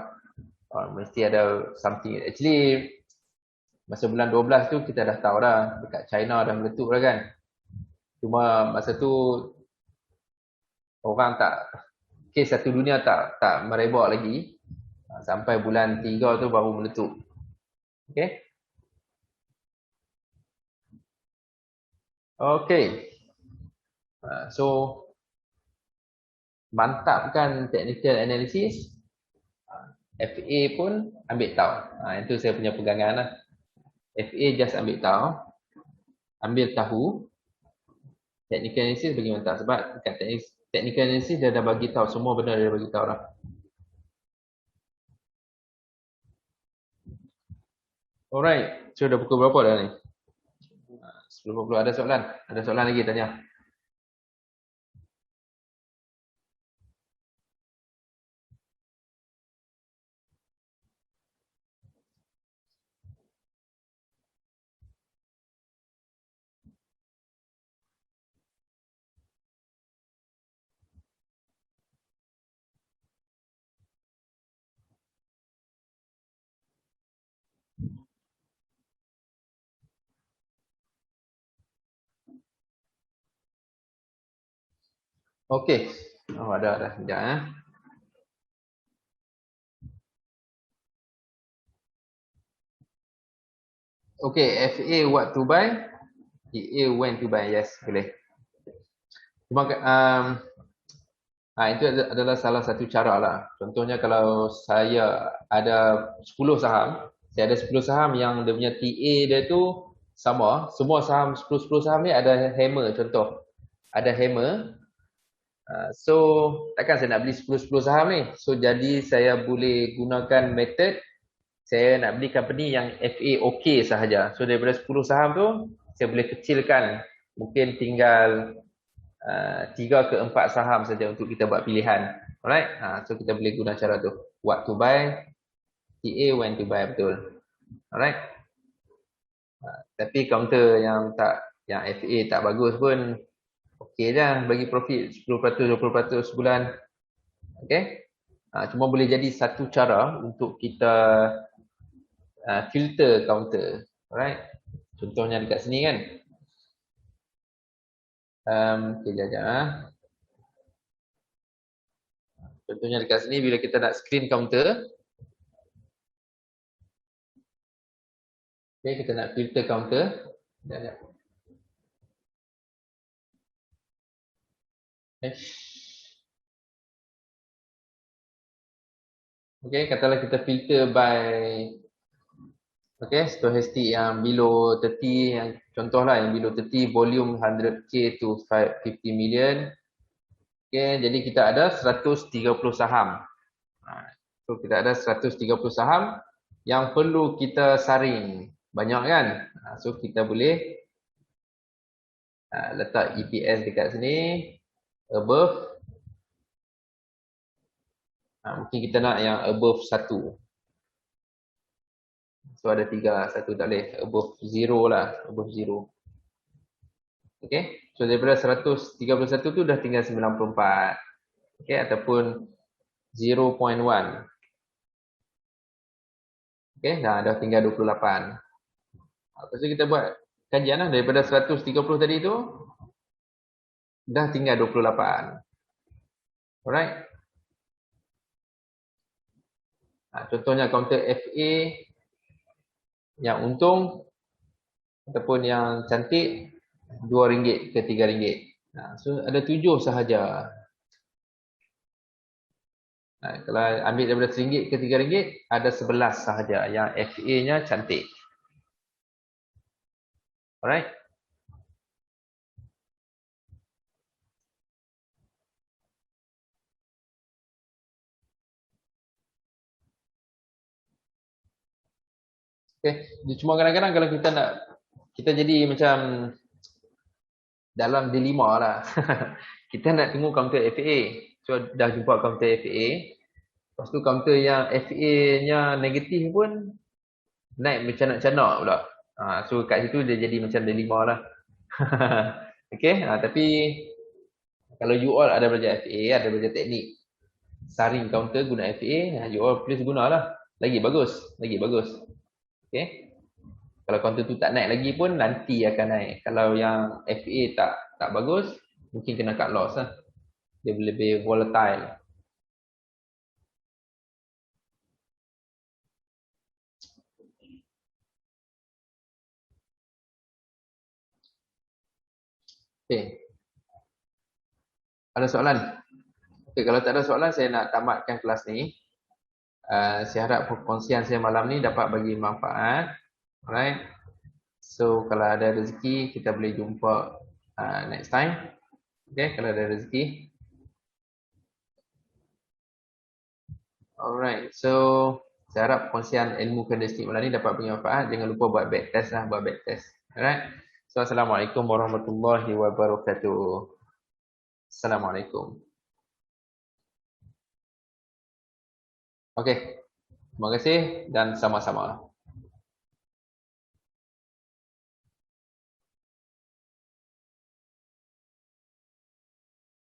Mesti ada something. Actually masa bulan 12 tu kita dah tahu dah. Dekat China dah meletup dah kan. Cuma masa tu orang tak, kes satu dunia tak merebak lagi. Sampai bulan 3 tu baru meletup. Okay. Okay. So mantapkan technical analysis. FA pun ambil tahu. Itu saya punya pegangan lah. FA just ambil tahu. Ambil tahu. Technical analysis bagi mantap. Sebab dekat technical analysis dia dah bagi tahu. Semua benda dia dah bagi tahu lah. Alright. So dah pukul berapa dah ni? 10.40. Ada soalan? Ada soalan lagi tanya? Okey. Oh, ada. Sekejap . Okey, FA what to buy, EA when to buy. Yes, boleh. Cuma itu adalah salah satu cara lah. Contohnya kalau saya ada 10 saham, saya ada 10 saham yang dia punya TA dia tu sama. Semua saham 10 saham ni ada hammer contoh. Ada hammer. So takkan saya nak beli 10 saham ni. So jadi saya boleh gunakan method saya nak beli company yang FA okey sahaja. So daripada 10 saham tu saya boleh kecilkan. Mungkin tinggal 3 ke 4 saham saja untuk kita buat pilihan. Alright. So kita boleh guna cara tu. What to buy, TA when to buy, betul. Alright. Tapi counter yang FA tak bagus pun okey je bagi profit 10%, 20% sebulan. Okay. Cuma boleh jadi satu cara untuk kita filter counter. Alright. Contohnya dekat sini kan. Okay, jap. Contohnya dekat sini bila kita nak screen counter. Okay, kita nak filter counter. Jap. Okay, katalah kita filter by stochastic yang below 30, yang contohlah yang below 30 volume 100k to 50 million. Okay, jadi kita ada 130 saham. So kita ada 130 saham yang perlu kita saring. Banyak kan? So kita boleh letak EPS dekat sini above. Mungkin kita nak yang above 1. So ada 3, 1 tak boleh. Above 0 lah. Above 0. Okay. So daripada 131 tu dah tinggal 94. Okay. Ataupun 0.1. Okay. Dah tinggal 28. Lepas tu kita buat kajian lah. Daripada 130 tadi tu dah tinggal 28. Alright. Contohnya counter FA yang untung ataupun yang cantik RM2 ke RM3. So ada 7 sahaja. Kalau ambil daripada RM1 ke RM3 ada 11 sahaja yang FA-nya cantik. Alright. Okay. Cuma kadang-kadang kalau kita jadi macam dalam dilema lah. Kita nak tunggu counter FA. So dah jumpa counter FA. Lepas tu counter yang FA-nya negatif pun naik mencanak-canak pula. So kat situ dia jadi macam dilema lah. Okay, tapi kalau you all ada belajar FA, ada belajar teknik saring counter guna FA, you all please gunalah. Lagi bagus, lagi bagus. Okay. Kalau counter tu tak naik lagi pun nanti akan naik. Kalau yang FA tak bagus, mungkin kena cut loss lah. Dia lebih volatile. Okay. Ada soalan? Okay, kalau tak ada soalan, saya nak tamatkan kelas ni. Saya harap perkongsian saya malam ni dapat bagi manfaat. Alright. So, kalau ada rezeki, kita boleh jumpa next time. Okay, kalau ada rezeki. Alright. So, saya harap perkongsian ilmu kandistik malam ni dapat bagi manfaat. Jangan lupa buat back test lah. Buat back test. Alright. So, Assalamualaikum warahmatullahi wabarakatuh. Assalamualaikum. Okey. Terima kasih dan sama-sama.